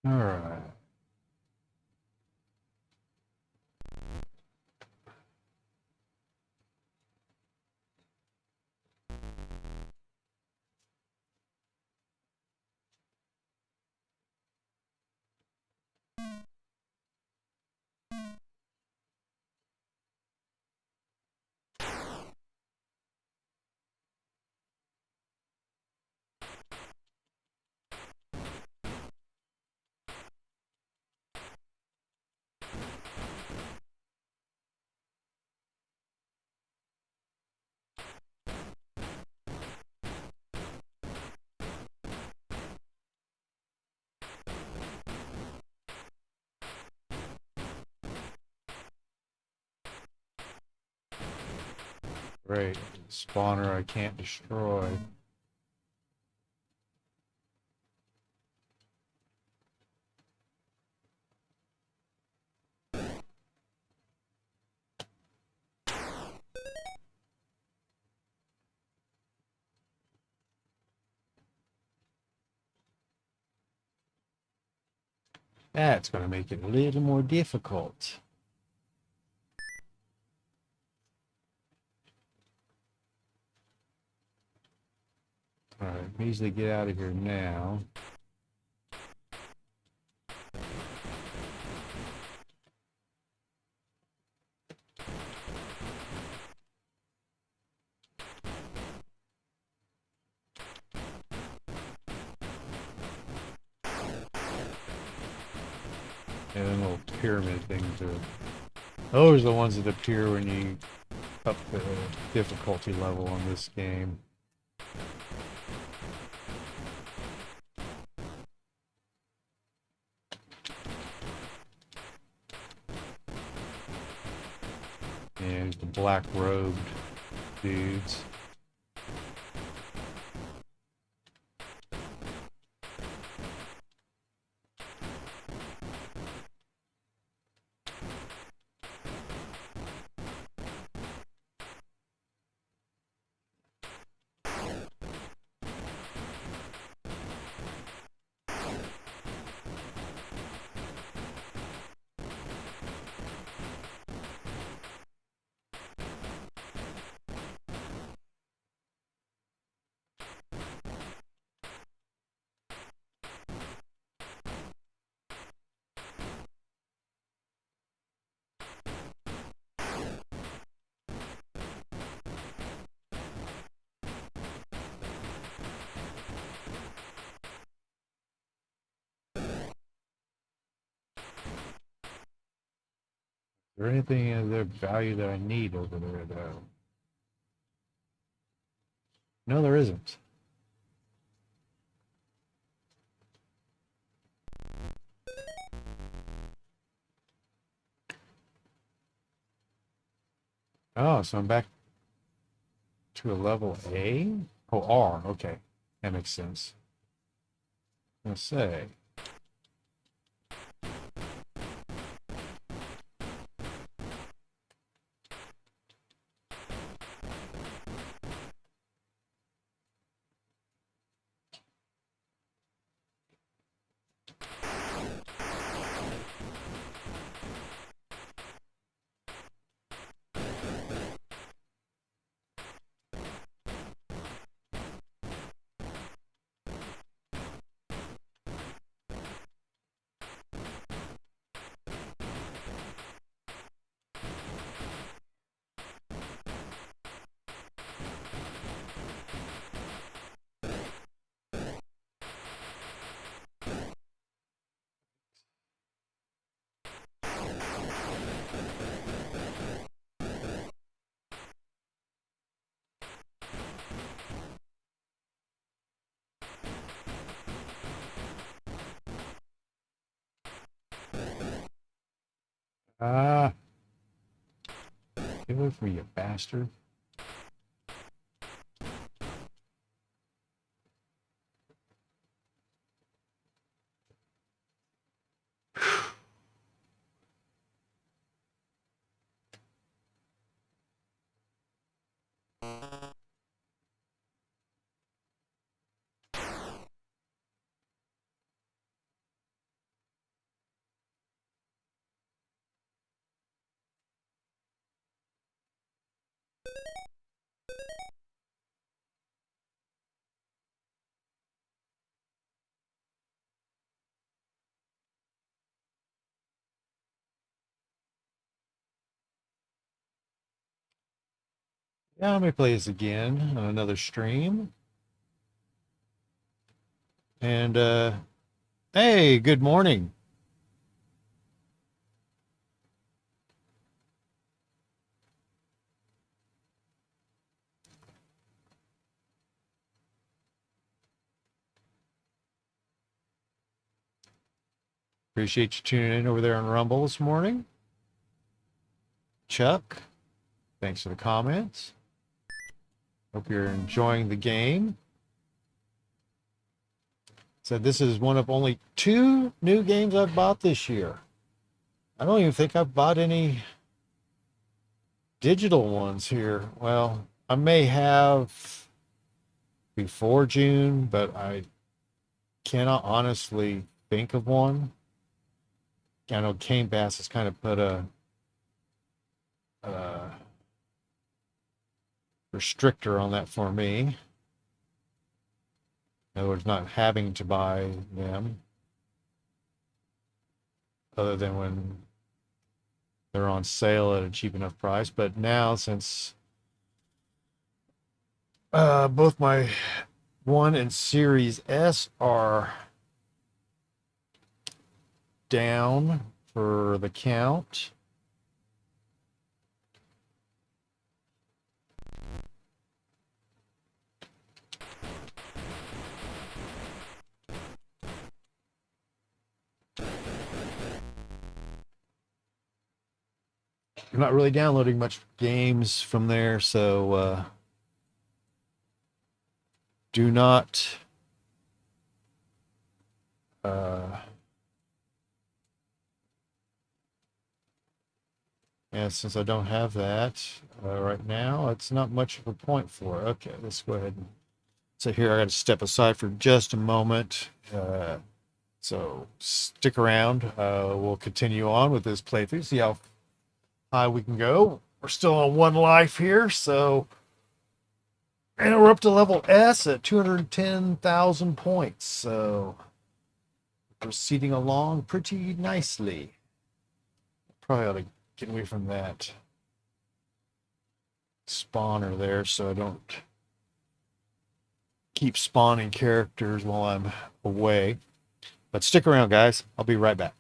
All right. Great. Spawner I can't destroy. That's going to make it a little more difficult. All right, measly, get out of here now. And then little pyramid things are... Those are the ones that appear when you up the difficulty level on this game. And the black robed dudes. Is there anything of their value that I need over there, though? No, there isn't. Oh, so I'm back to a level A? Oh, R. Okay. That makes sense. Let's say. Ah, get away from me, you bastard. Yeah, let me play this again on another stream. And, hey, good morning. Appreciate you tuning in over there on Rumble this morning. Chuck, thanks for the comments. Hope you're enjoying the game. So this is one of only 2 new games I've bought this year. I don't even think I've bought any digital ones here. Well, I may have before June, but I cannot honestly think of one. I know Game Pass has kind of put a restrictor on that for me. In other words, not having to buy them other than when they're on sale at a cheap enough price. But now, since both my One and Series S are down for the count, I'm not really downloading much games from there, so do not and since I don't have that right now, it's not much of a point for it. Okay, let's go ahead and so here I got to step aside for just a moment. So stick around. We'll continue on with this playthrough, see how high we can go. We're still on 1 life here, so and we're up to level S at 210,000 points. So proceeding along pretty nicely. Probably ought to get away from that spawner there so I don't keep spawning characters while I'm away. But stick around, guys. I'll be right back.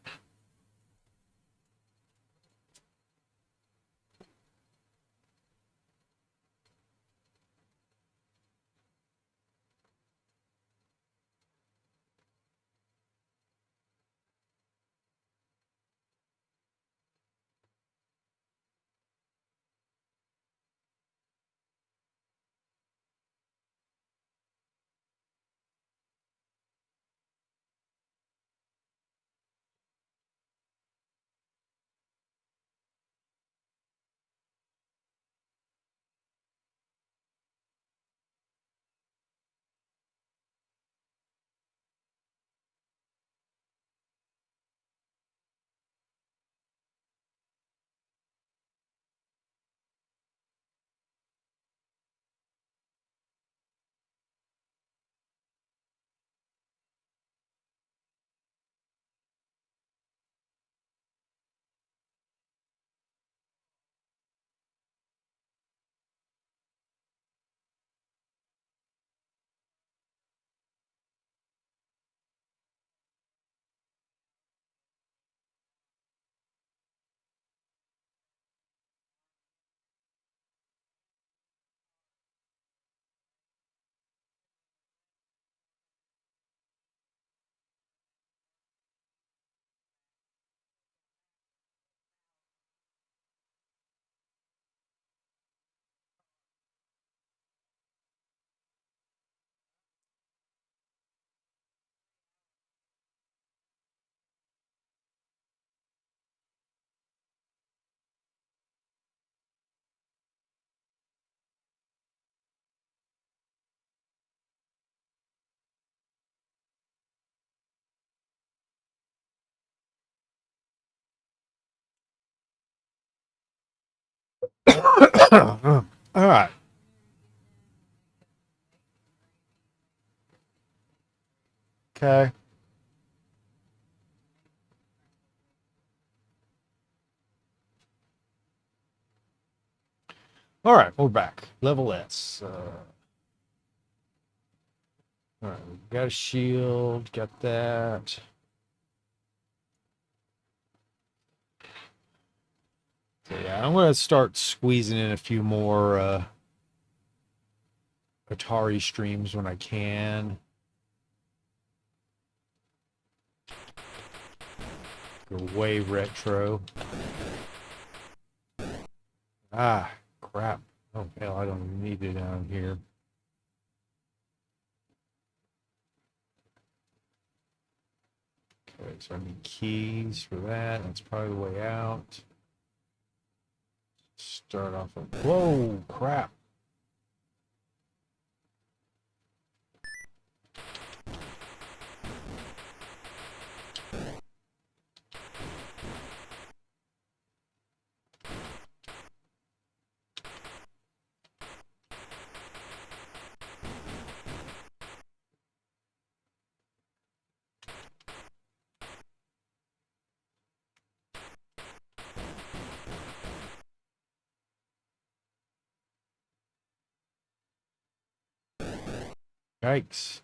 All right. Okay. All right, we're back. Level S. All right, we got a shield, got that. So yeah, I'm gonna start squeezing in a few more Atari streams when I can. Go way retro. Ah, crap. Oh, hell, I don't even need it down here. Okay, so I need keys for that. That's probably the way out. Start off with, whoa, crap. Yikes.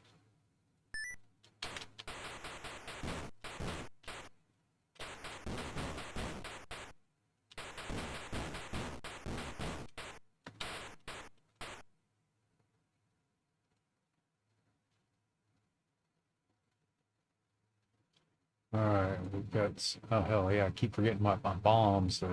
All right, we've got, oh, hell yeah, I keep forgetting my bombs.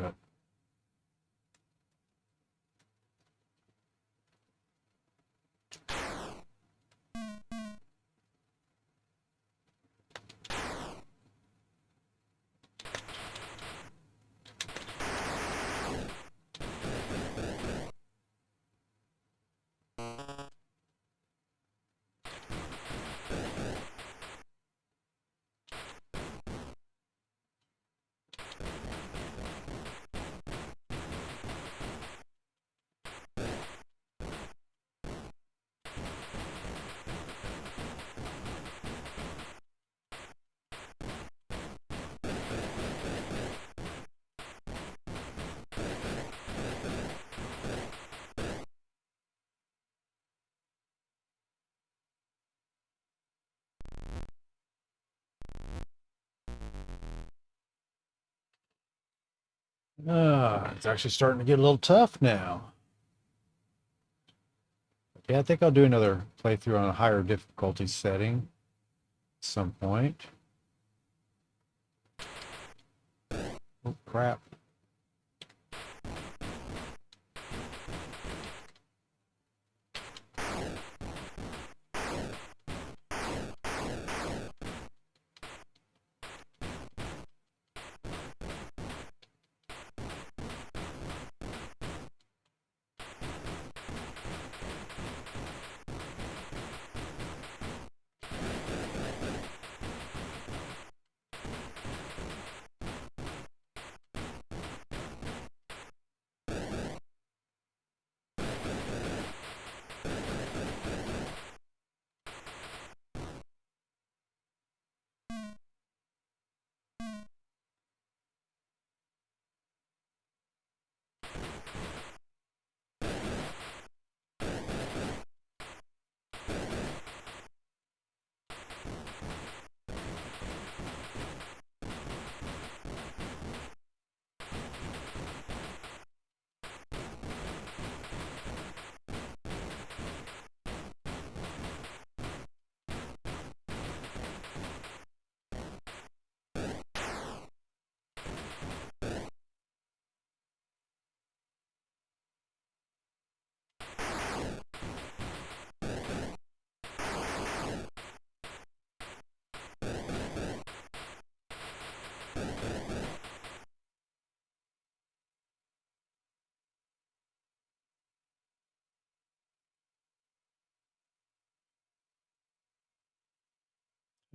It's actually starting to get a little tough now. Yeah, I think I'll do another playthrough on a higher difficulty setting at some point. Oh, crap.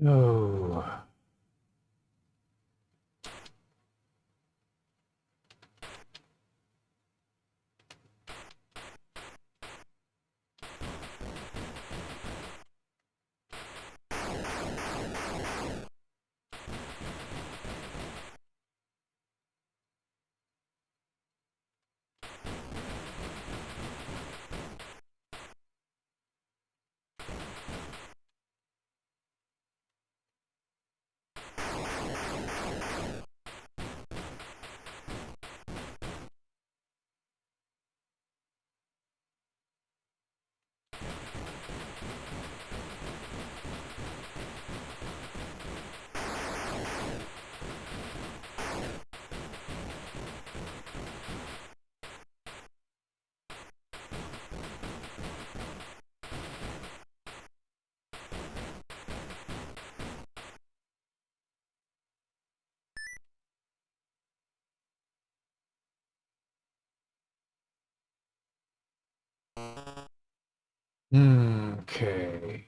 Oh. Okay.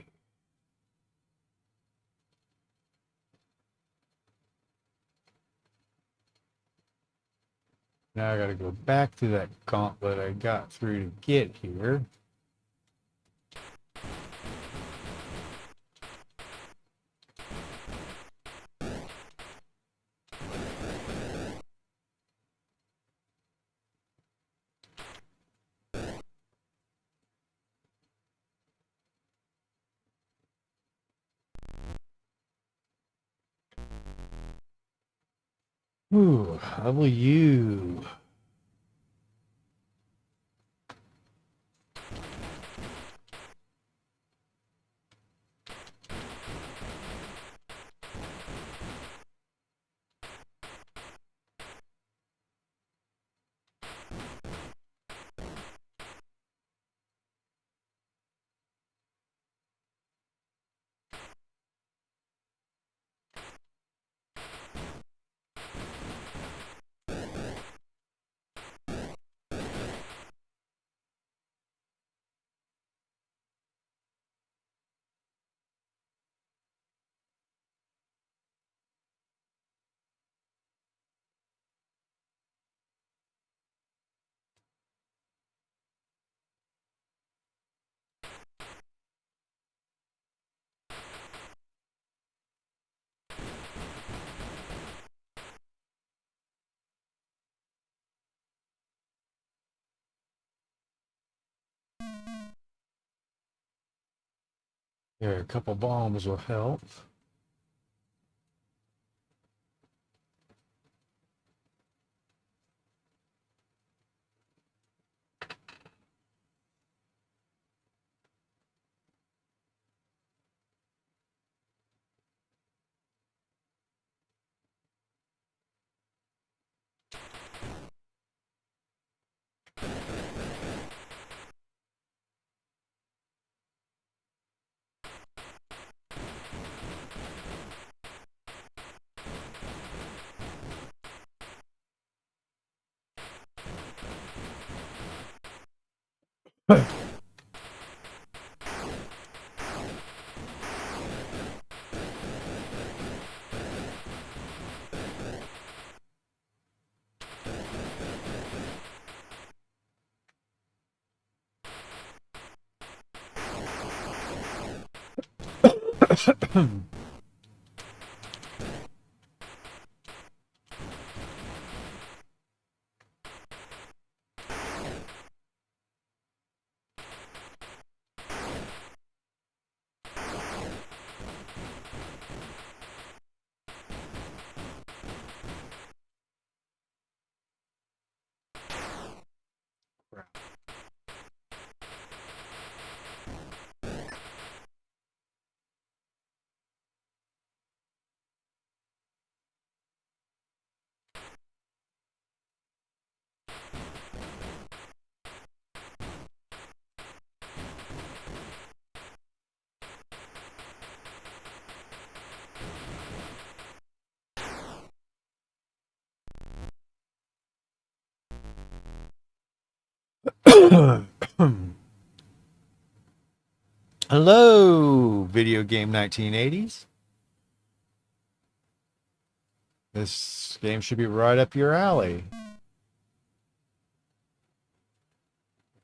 Now I got to go back to that gauntlet I got through to get here. Ooh, level U. Yeah, a couple bombs will help. Hello, video game 1980s. This game should be right up your alley.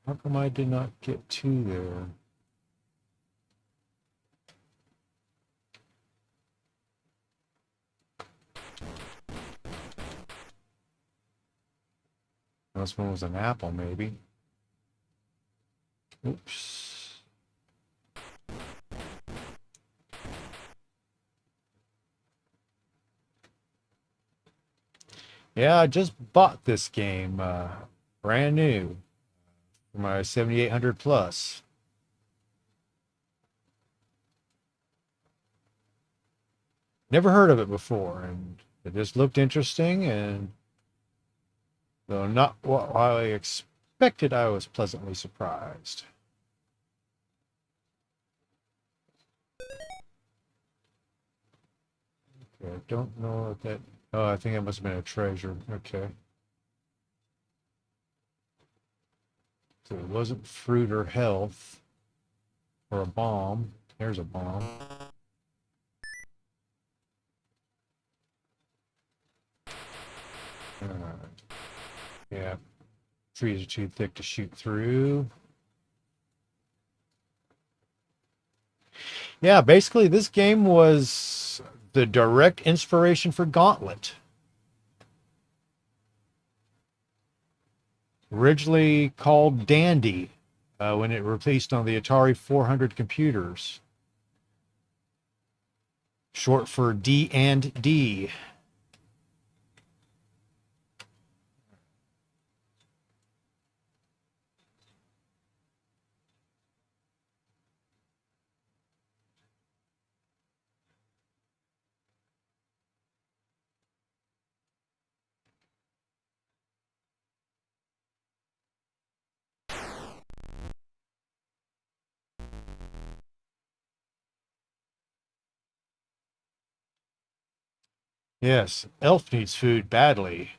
How come I did not get to there? This one was an apple, maybe. Oops. Yeah, I just bought this game, brand new, for my 7800 plus. Never heard of it before, and it just looked interesting, and though not what I expected, I was pleasantly surprised. Okay, I don't know what that... Oh, I think it must have been a treasure. Okay. So it wasn't fruit or health or a bomb. There's a bomb. Yeah, trees are too thick to shoot through. Yeah, basically this game was the direct inspiration for Gauntlet. Originally called Dandy when it released on the Atari 400 computers. Short for D and D. Yes, Elf needs food badly.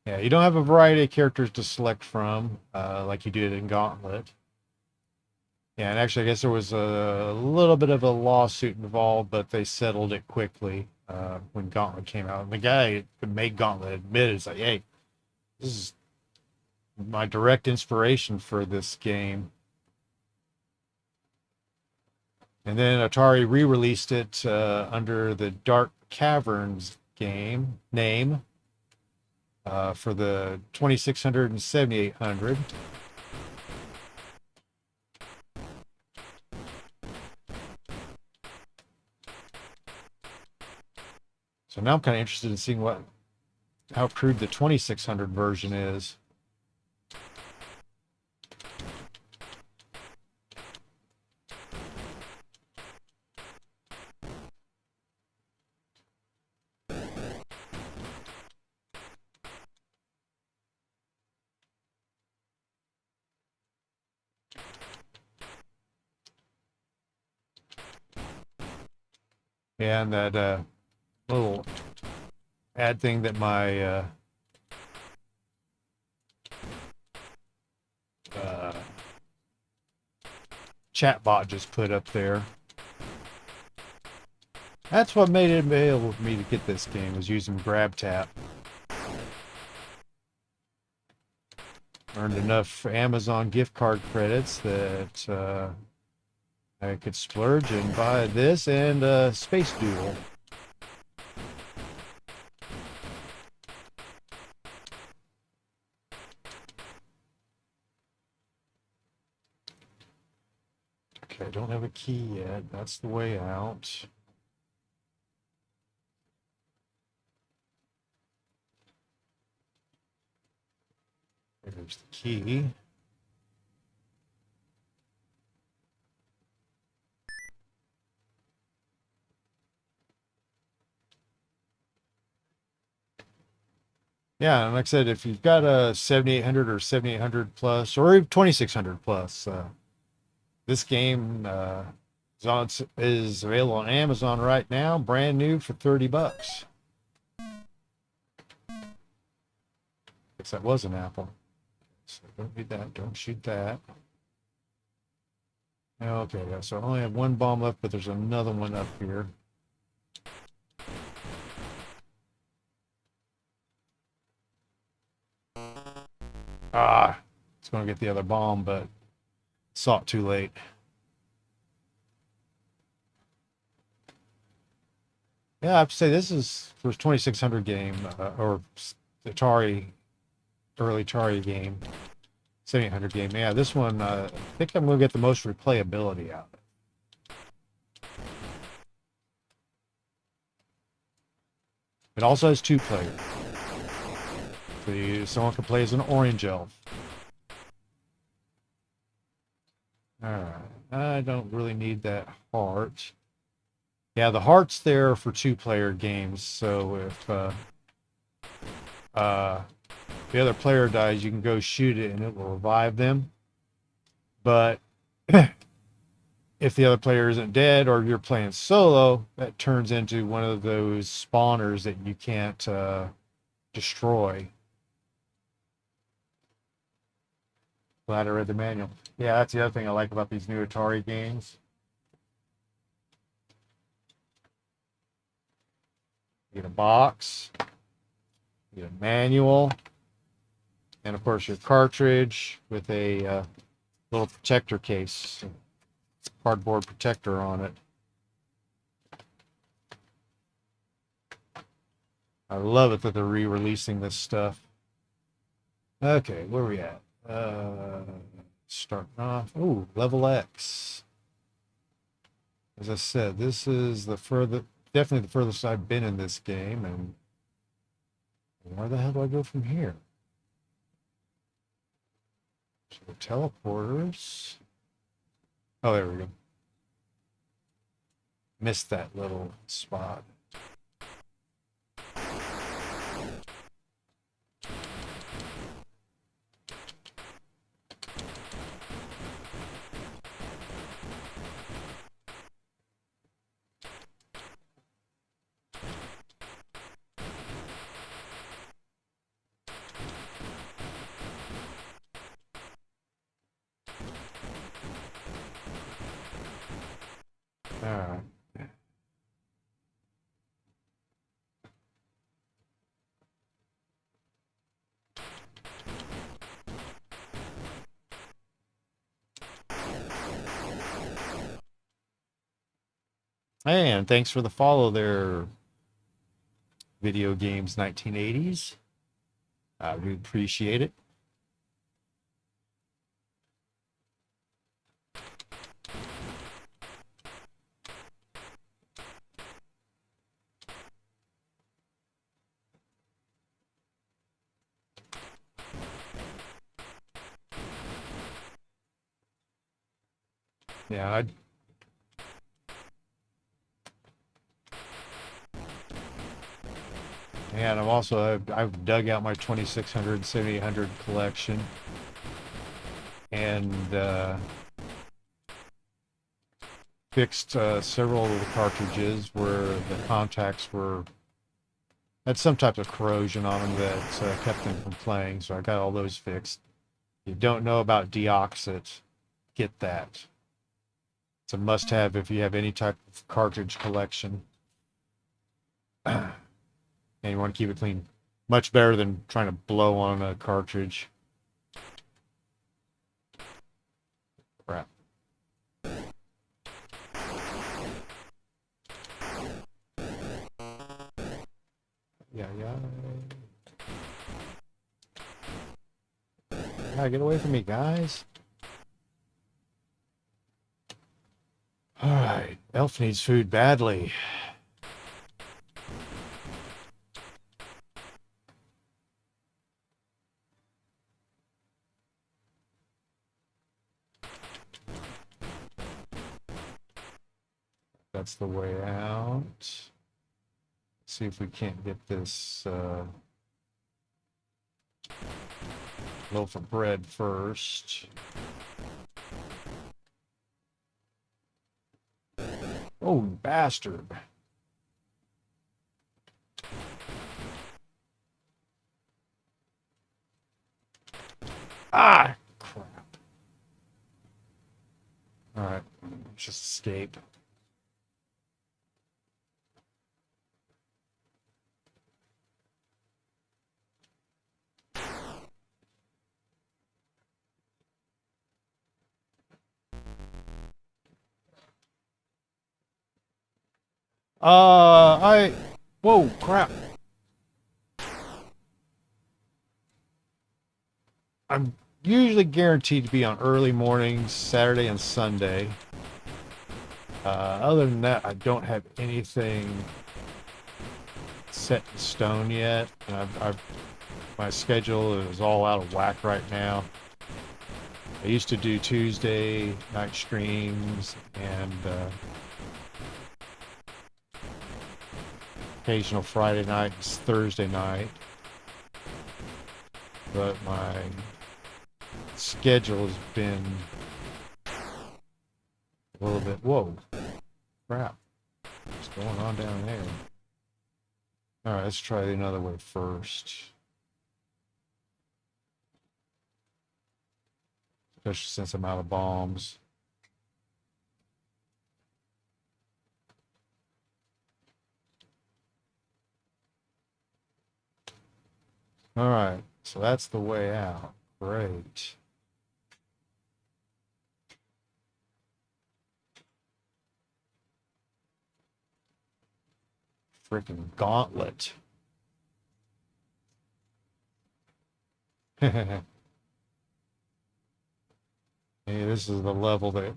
Yeah, you don't have a variety of characters to select from like you did in Gauntlet. Yeah, and actually, I guess there was a little bit of a lawsuit involved, but they settled it quickly when Gauntlet came out. And the guy who made Gauntlet admitted, it's like, hey, this is my direct inspiration for this game. And then Atari re-released it under the Dark Caverns game name for the 2600 and 7800. So now I'm kind of interested in seeing how crude the 2600 version is. And that little ad thing that my uh, chat bot just put up there. That's what made it available for me to get this game, was using GrabTap. Earned enough Amazon gift card credits that I could splurge and buy this and Space Doodle. Okay, I don't have a key yet. That's the way out. There's the key. Yeah, and like I said, if you've got a 7800 or 7800 plus, or even 2600 plus, this game is available on Amazon right now, brand new for $30. Guess that was an apple. So don't read that. Don't shoot that. Okay, yeah, so I only have one bomb left, but there's another one up here. It's going to get the other bomb, but saw it too late. Yeah, I have to say this is for 2600 game or Atari, early Atari game, 7800 game. Yeah, this one, I think I'm going to get the most replayability out of it. It also has 2 player. So someone can play as an orange elf. Alright, I don't really need that heart. Yeah, the heart's there for 2 player games, so if the other player dies, you can go shoot it and it will revive them. But if the other player isn't dead or you're playing solo, that turns into one of those spawners that you can't destroy. Glad I read the manual. Yeah, that's the other thing I like about these new Atari games. You get a box, you get a manual, and of course your cartridge with a little protector case, cardboard protector on it. I love it that they're re-releasing this stuff. Okay, where are we at? Starting off. Oh, level X. As I said, this is definitely the furthest I've been in this game, and where the hell do I go from here? So the teleporters. Oh, there we go. Missed that little spot. All right. And thanks for the follow there, Video Games 1980s. I really appreciate it. Yeah, and I've dug out my 2600 7800 collection, and fixed several of the cartridges where the contacts had some type of corrosion on them that kept them from playing. So I got all those fixed. If you don't know about Deoxit, get that. It's a must-have if you have any type of cartridge collection. And you want to keep it clean. Much better than trying to blow on a cartridge. Crap. Yeah. Get away from me, guys. All right. Elf needs food badly. That's the way out. See if we can't get this loaf of bread first. Oh, bastard. Ah, crap. All right, let's just escape. Whoa, crap. I'm usually guaranteed to be on early mornings, Saturday and Sunday. Other than that, I don't have anything set in stone yet. My schedule is all out of whack right now. I used to do Tuesday night streams and occasional Friday night and Thursday night. But my schedule has been a little bit, whoa, crap. What's going on down there? All right, let's try another way first. especially since I'm out of bombs. All right, so that's the way out. Great. Freaking Gauntlet. Hey, this is the level that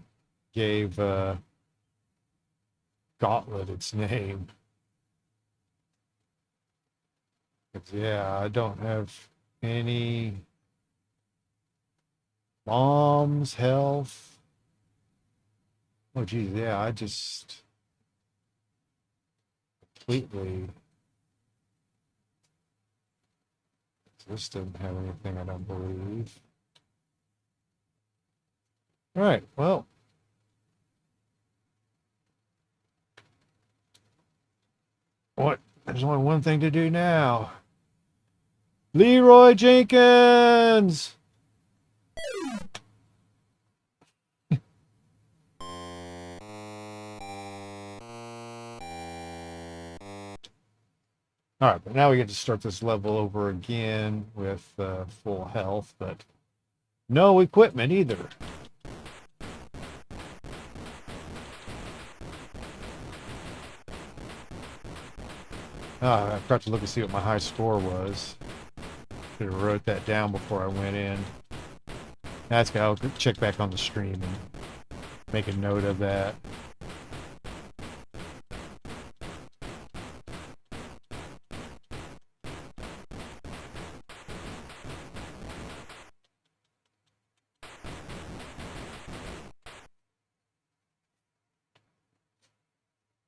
gave Gauntlet its name. Yeah, I don't have any bombs, health. Oh, geez, yeah, I just completely. This doesn't have anything, I don't believe. All right, well. What? There's only one thing to do now. Leroy Jenkins! All right, but now we get to start this level over again with full health, but no equipment either. I forgot to look and see what my high score was. Should have wrote that down before I went in. That's good. I'll check back on the stream and make a note of that.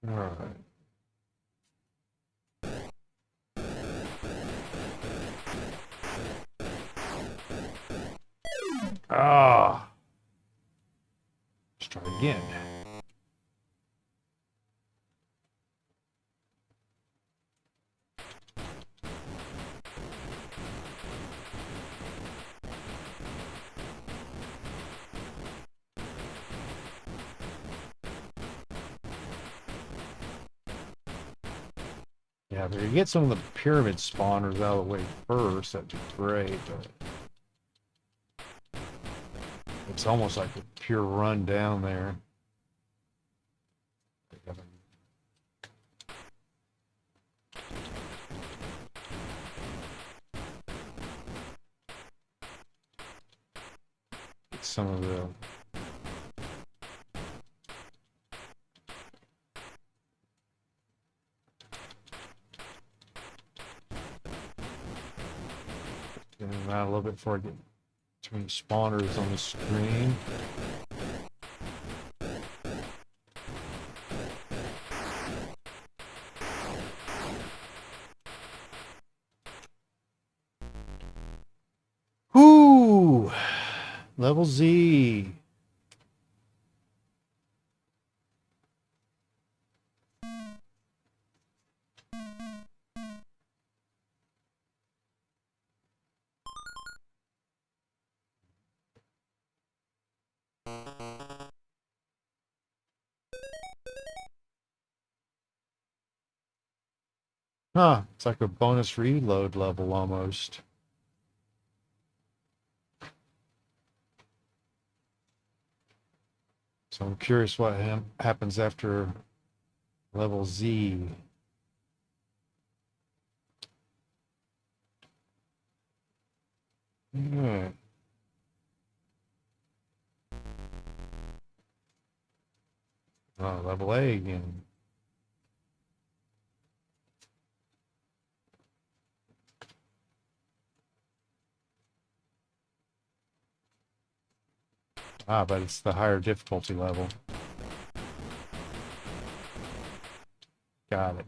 All right. Ah. Let's try again. Yeah, if we could get some of the pyramid spawners out of the way first, that'd be great. But it's almost like a pure run down there. Get some of the out a little bit before I get too many spawners on the screen. Whoo! Level Z. Huh, it's like a bonus reload level almost. So I'm curious what happens after level Z. Yeah. Oh, level A again. Ah, but it's the higher difficulty level. Got it.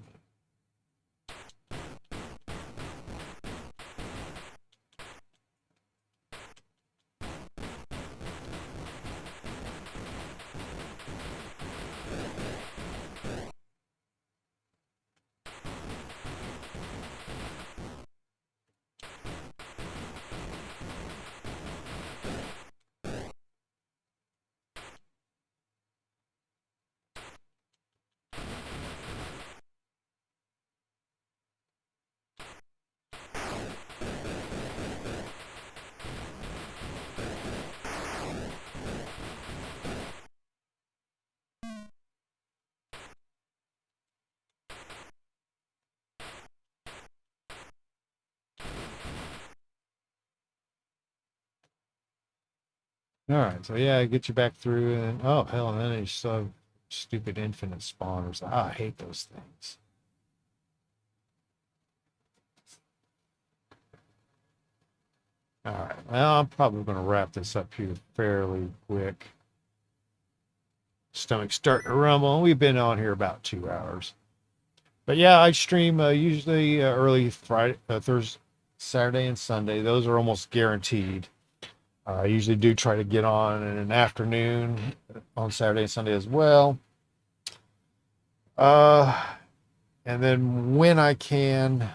All right, so yeah, get you back through, and oh hell, and then you saw stupid infinite spawners. Ah, I hate those things. All right, well, I'm probably going to wrap this up here fairly quick. Stomach's starting to rumble. We've been on here about 2 hours. But yeah, I stream usually early Friday, Thursday, Saturday, and Sunday. Those are almost guaranteed. I usually do try to get on in an afternoon on Saturday and Sunday as well. Uh, and then when I can,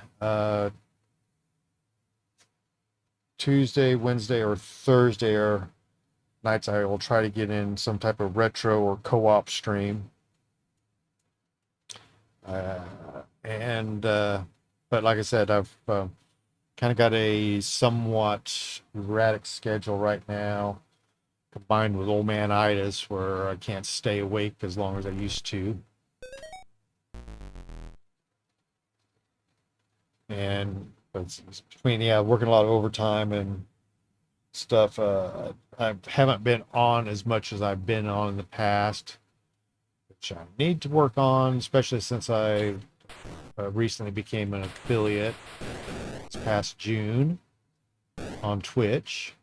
Tuesday, Wednesday, or Thursday are nights I will try to get in some type of retro or co-op stream. Uh, and but like I said, I've kind of got a somewhat erratic schedule right now, combined with old man itis, where I can't stay awake as long as I used to. And it's between working a lot of overtime and stuff, I haven't been on as much as I've been on in the past, which I need to work on, especially since I recently became an affiliate this past June on Twitch.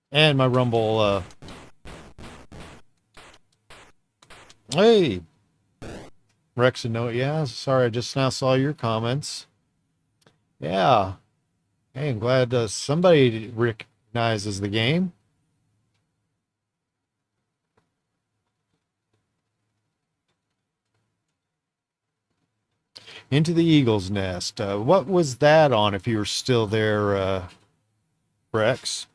And my Rumble, hey, Rex and Noah, yeah, sorry, I just now saw your comments. Yeah, hey, I'm glad somebody recognizes the game. Into the Eagle's Nest. What was that on if you were still there, Rex?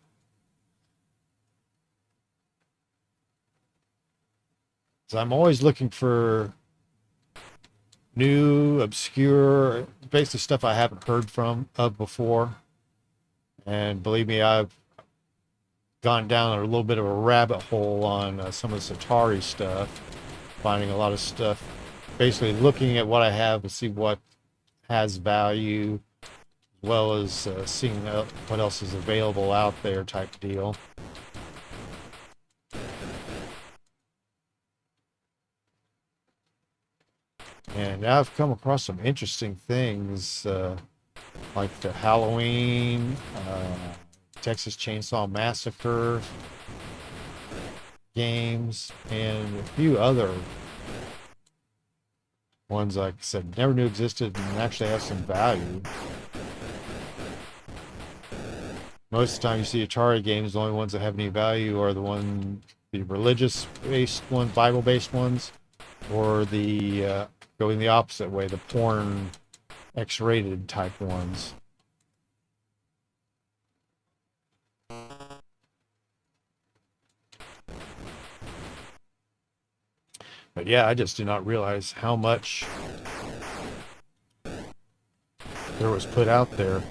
So I'm always looking for new, obscure, basically stuff I haven't heard of before. And believe me, I've gone down a little bit of a rabbit hole on some of this Atari stuff, finding a lot of stuff, basically looking at what I have to see what has value, as well as seeing what else is available out there type deal. And I've come across some interesting things, like the Halloween, Texas Chainsaw Massacre games, and a few other ones, like I said, never knew existed and actually have some value. Most of the time you see Atari games, the only ones that have any value are the religious-based ones, Bible-based ones, or the going the opposite way, the porn X-rated type ones. But yeah, I just did not realize how much there was put out there.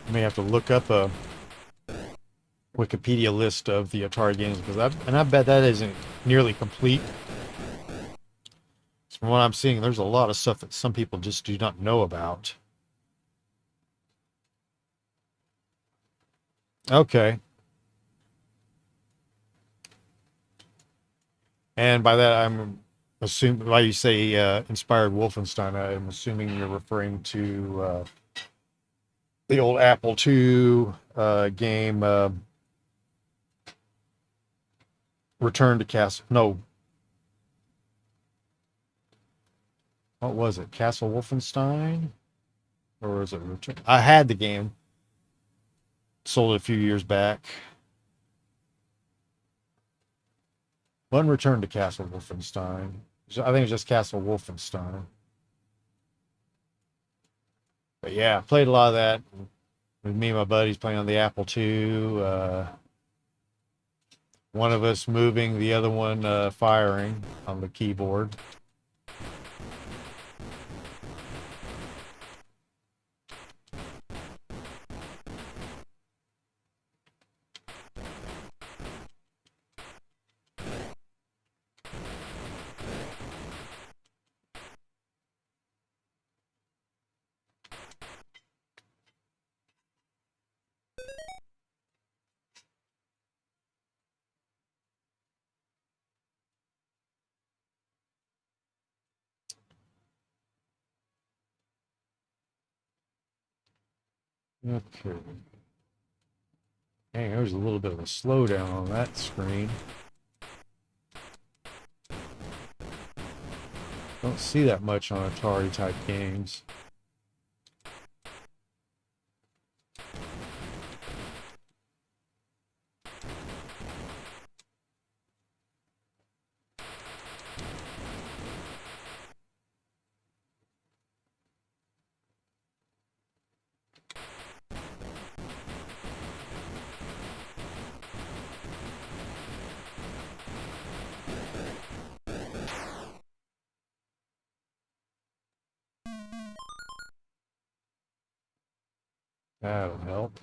I may have to look up a Wikipedia list of the Atari games, because I bet that isn't nearly complete. From what I'm seeing, there's a lot of stuff that some people just do not know about. Okay. And by that, I'm assuming, why you say inspired Wolfenstein, I'm assuming you're referring to the old Apple II game, Return to Castle. No. What was it? Castle Wolfenstein? Or was it Return? I had the game. Sold it a few years back. One Return to Castle Wolfenstein. I think it's just Castle Wolfenstein. But yeah, played a lot of that with me and my buddies playing on the Apple II. One of us moving, the other one firing on the keyboard. Okay. Dang, there's a little bit of a slowdown on that screen. Don't see that much on Atari type games. That'll help.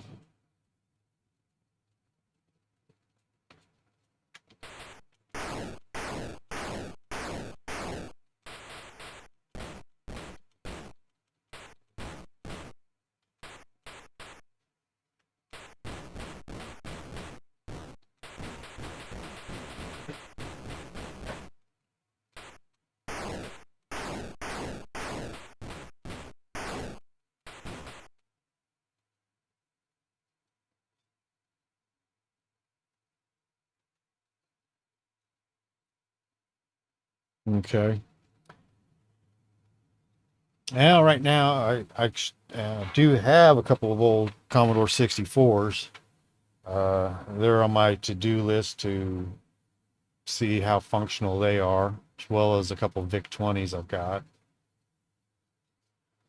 Okay. Now, right now, I do have a couple of old Commodore 64s. They're on my to-do list to see how functional they are, as well as a couple of VIC 20s I've got.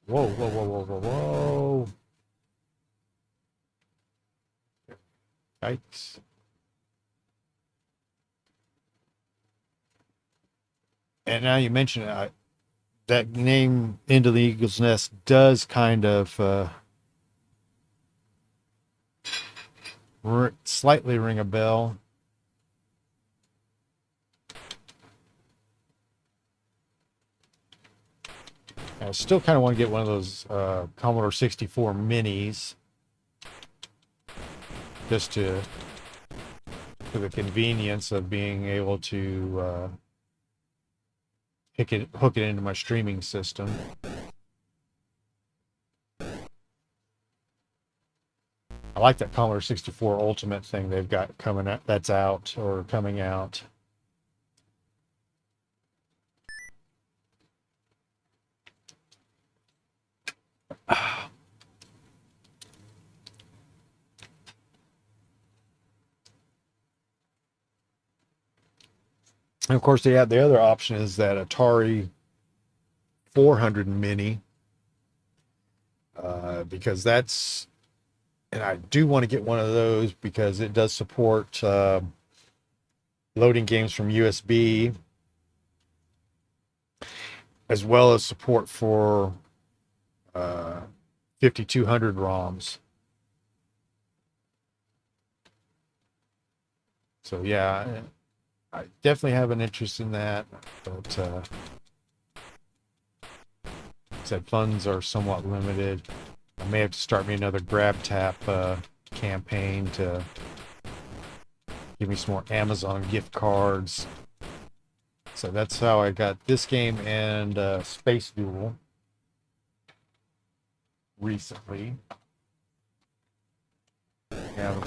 Whoa, whoa, whoa, whoa, whoa, whoa. Yikes. And now you mention it, that name Into the Eagle's Nest does kind of slightly ring a bell. I still kind of want to get one of those Commodore 64 minis, just to for the convenience of being able to hook it into my streaming system. I like that Commodore 64 Ultimate thing they've got coming out, that's out or coming out. And of course, they have the other option is that Atari 400 Mini, because that's, and I do want to get one of those because it does support loading games from USB, as well as support for 5200 ROMs. So yeah, I definitely have an interest in that, but said funds are somewhat limited. I may have to start me another grab tap campaign to give me some more Amazon gift cards. So that's how I got this game and Space Duel recently. Yeah,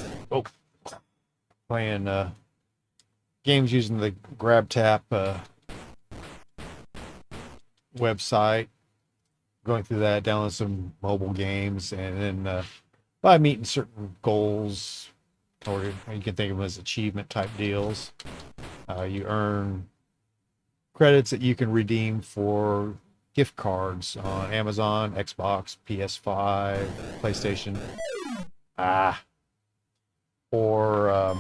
playing games using the grab tap website, going through that, download some mobile games, and then by meeting certain goals, or you can think of them as achievement type deals, you earn credits that you can redeem for gift cards on Amazon, Xbox, PS5, PlayStation, or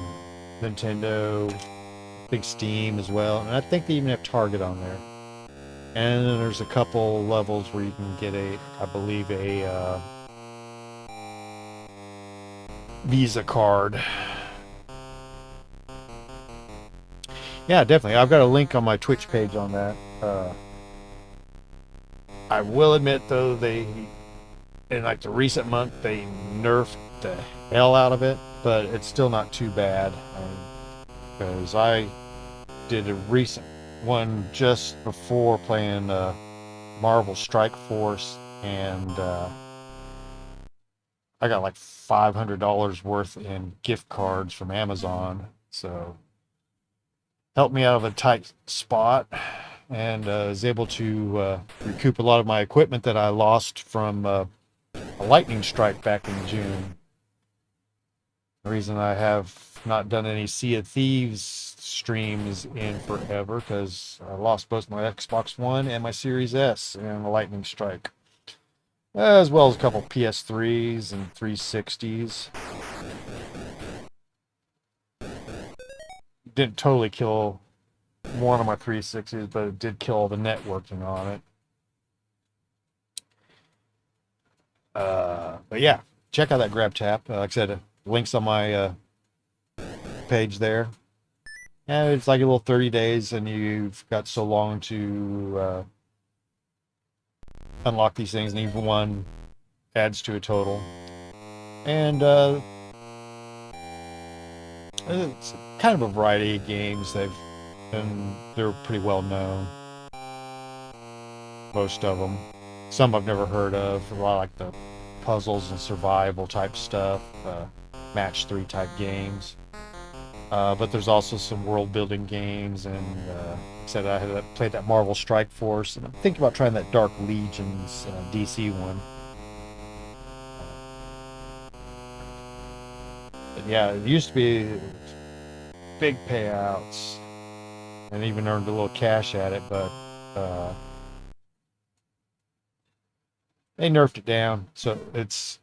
Nintendo, big Steam as well, and I think they even have Target on there. And then there's a couple levels where you can get I believe a Visa card. Yeah, definitely. I've got a link on my Twitch page on that. I will admit, though, in like the recent month, they nerfed the hell out of it, but it's still not too bad. Because I did a recent one just before playing Marvel Strike Force, and I got like $500 worth in gift cards from Amazon. So helped me out of a tight spot, and was able to recoup a lot of my equipment that I lost from a lightning strike back in June. The reason I have not done any Sea of Thieves streams in forever, because I lost both my Xbox One and my Series S in a lightning strike, as well as a couple PS3s and 360s. Didn't totally kill one of my 360s, but it did kill all the networking on it. But yeah, check out that grab tap. Like I said, links on my page there. And it's like a little 30 days, and you've got so long to unlock these things, and even one adds to a total. And it's kind of a variety of games. They're pretty well known, most of them. Some I've never heard of. A lot like the puzzles and survival type stuff, match 3 type games. But there's also some world building games, and said I had played that Marvel Strike Force, and I'm thinking about trying that Dark Legions DC one. But yeah, it used to be big payouts, and even earned a little cash at it, but they nerfed it down, so it's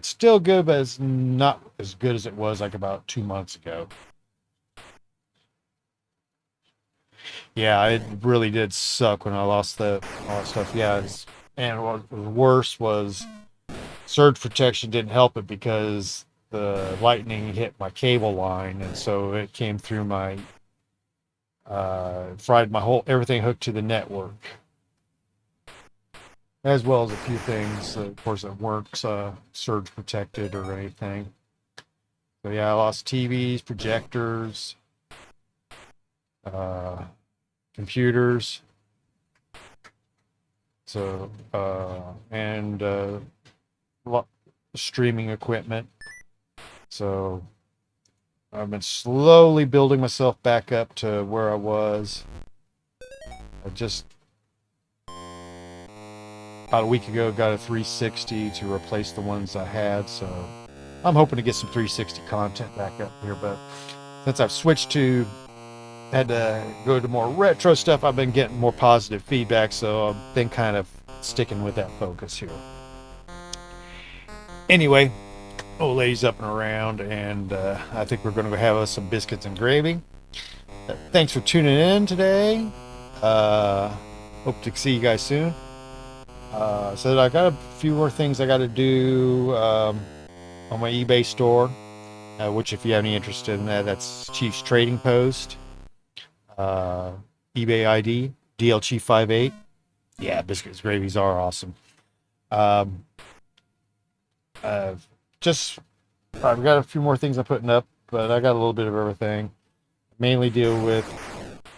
still good, but it's not as good as it was like about 2 months ago. Yeah, it really did suck when I lost all that stuff. Yeah, and what was worse was surge protection didn't help it, because the lightning hit my cable line, and so it came through my fried my whole everything hooked to the network, as well as a few things, of course, that weren't surge protected or anything. So yeah, I lost TVs, projectors, computers, so and streaming equipment. So I've been slowly building myself back up to where I was. I just about a week ago got a 360 to replace the ones I had, so I'm hoping to get some 360 content back up here. But since I've switched to had to go to more retro stuff, I've been getting more positive feedback, so I've been kind of sticking with that focus here. Anyway, old lady's up and around, and I think we're going to go have us some biscuits and gravy. Thanks for tuning in today. Hope to see you guys soon. So I got a few more things I got to do on my eBay store, which if you have any interest in that, that's Chief's Trading Post. eBay ID DLG58. Yeah, biscuits gravies are awesome. I've got a few more things I'm putting up, but I got a little bit of everything. Mainly deal with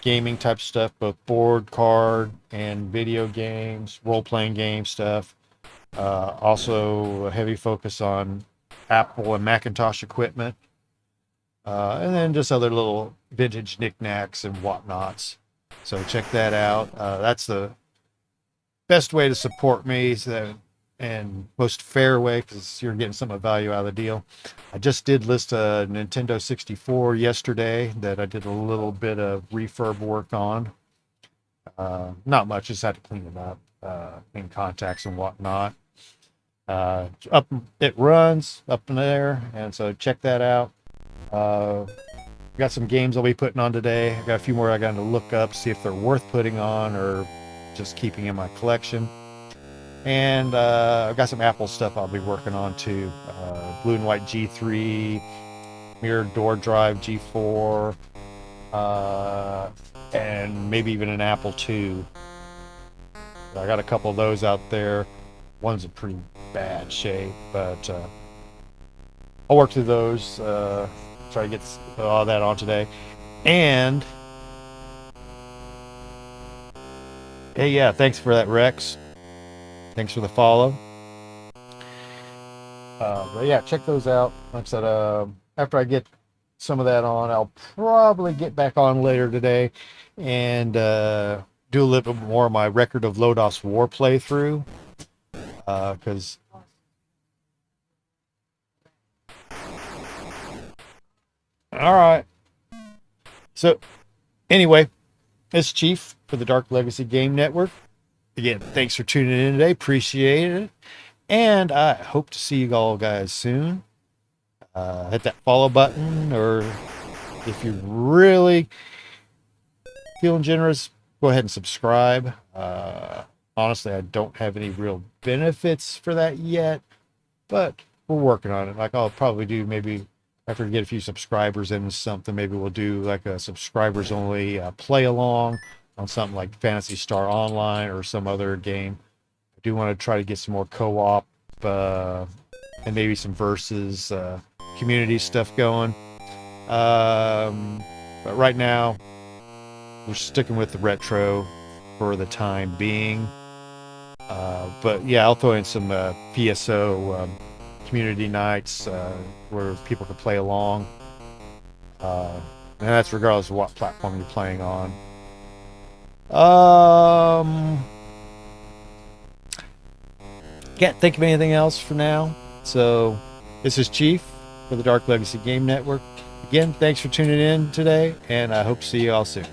gaming type stuff, both board, card, and video games, role-playing game stuff. Also a heavy focus on Apple and Macintosh equipment. And then just other little vintage knickknacks and whatnots. So check that out. That's the best way to support me, and most fair way, because you're getting some value out of the deal. I just did list a Nintendo 64 yesterday that I did a little bit of refurb work on. Not much, just had to clean it up, in contacts and whatnot. It runs up in there, and so check that out. Got some games I'll be putting on today. I got a few more I got to look up, see if they're worth putting on or just keeping in my collection. And I've got some Apple stuff I'll be working on too. Blue and White G3, mirrored door drive G4, and maybe even an Apple II. I got a couple of those out there. One's in pretty bad shape, but I'll work through those. Try to get all that on today. And hey, yeah, thanks for that, Rex. Thanks for the follow. But yeah, check those out. Like I said, after I get some of that on, I'll probably get back on later today and do a little bit more of my Record of Lodos War playthrough. Because all right. So anyway, it's Chief for the Dark Legacy Game Network. Again, thanks for tuning in today. Appreciate it. And I hope to see you all guys soon. Hit that follow button, or if you're really feeling generous, go ahead and subscribe. Honestly, I don't have any real benefits for that yet, but we're working on it. Like I'll probably do maybe after we get a few subscribers into something, maybe we'll do like a subscribers only play along on something like Fantasy Star Online or some other game. I do want to try to get some more co-op and maybe some versus community stuff going. But right now, we're sticking with the retro for the time being. But yeah, I'll throw in some PSO community nights where people can play along. And that's regardless of what platform you're playing on. Can't think of anything else for now. So this is Chief for the Dark Legacy Game Network. Again, thanks for tuning in today, and I hope to see you all soon.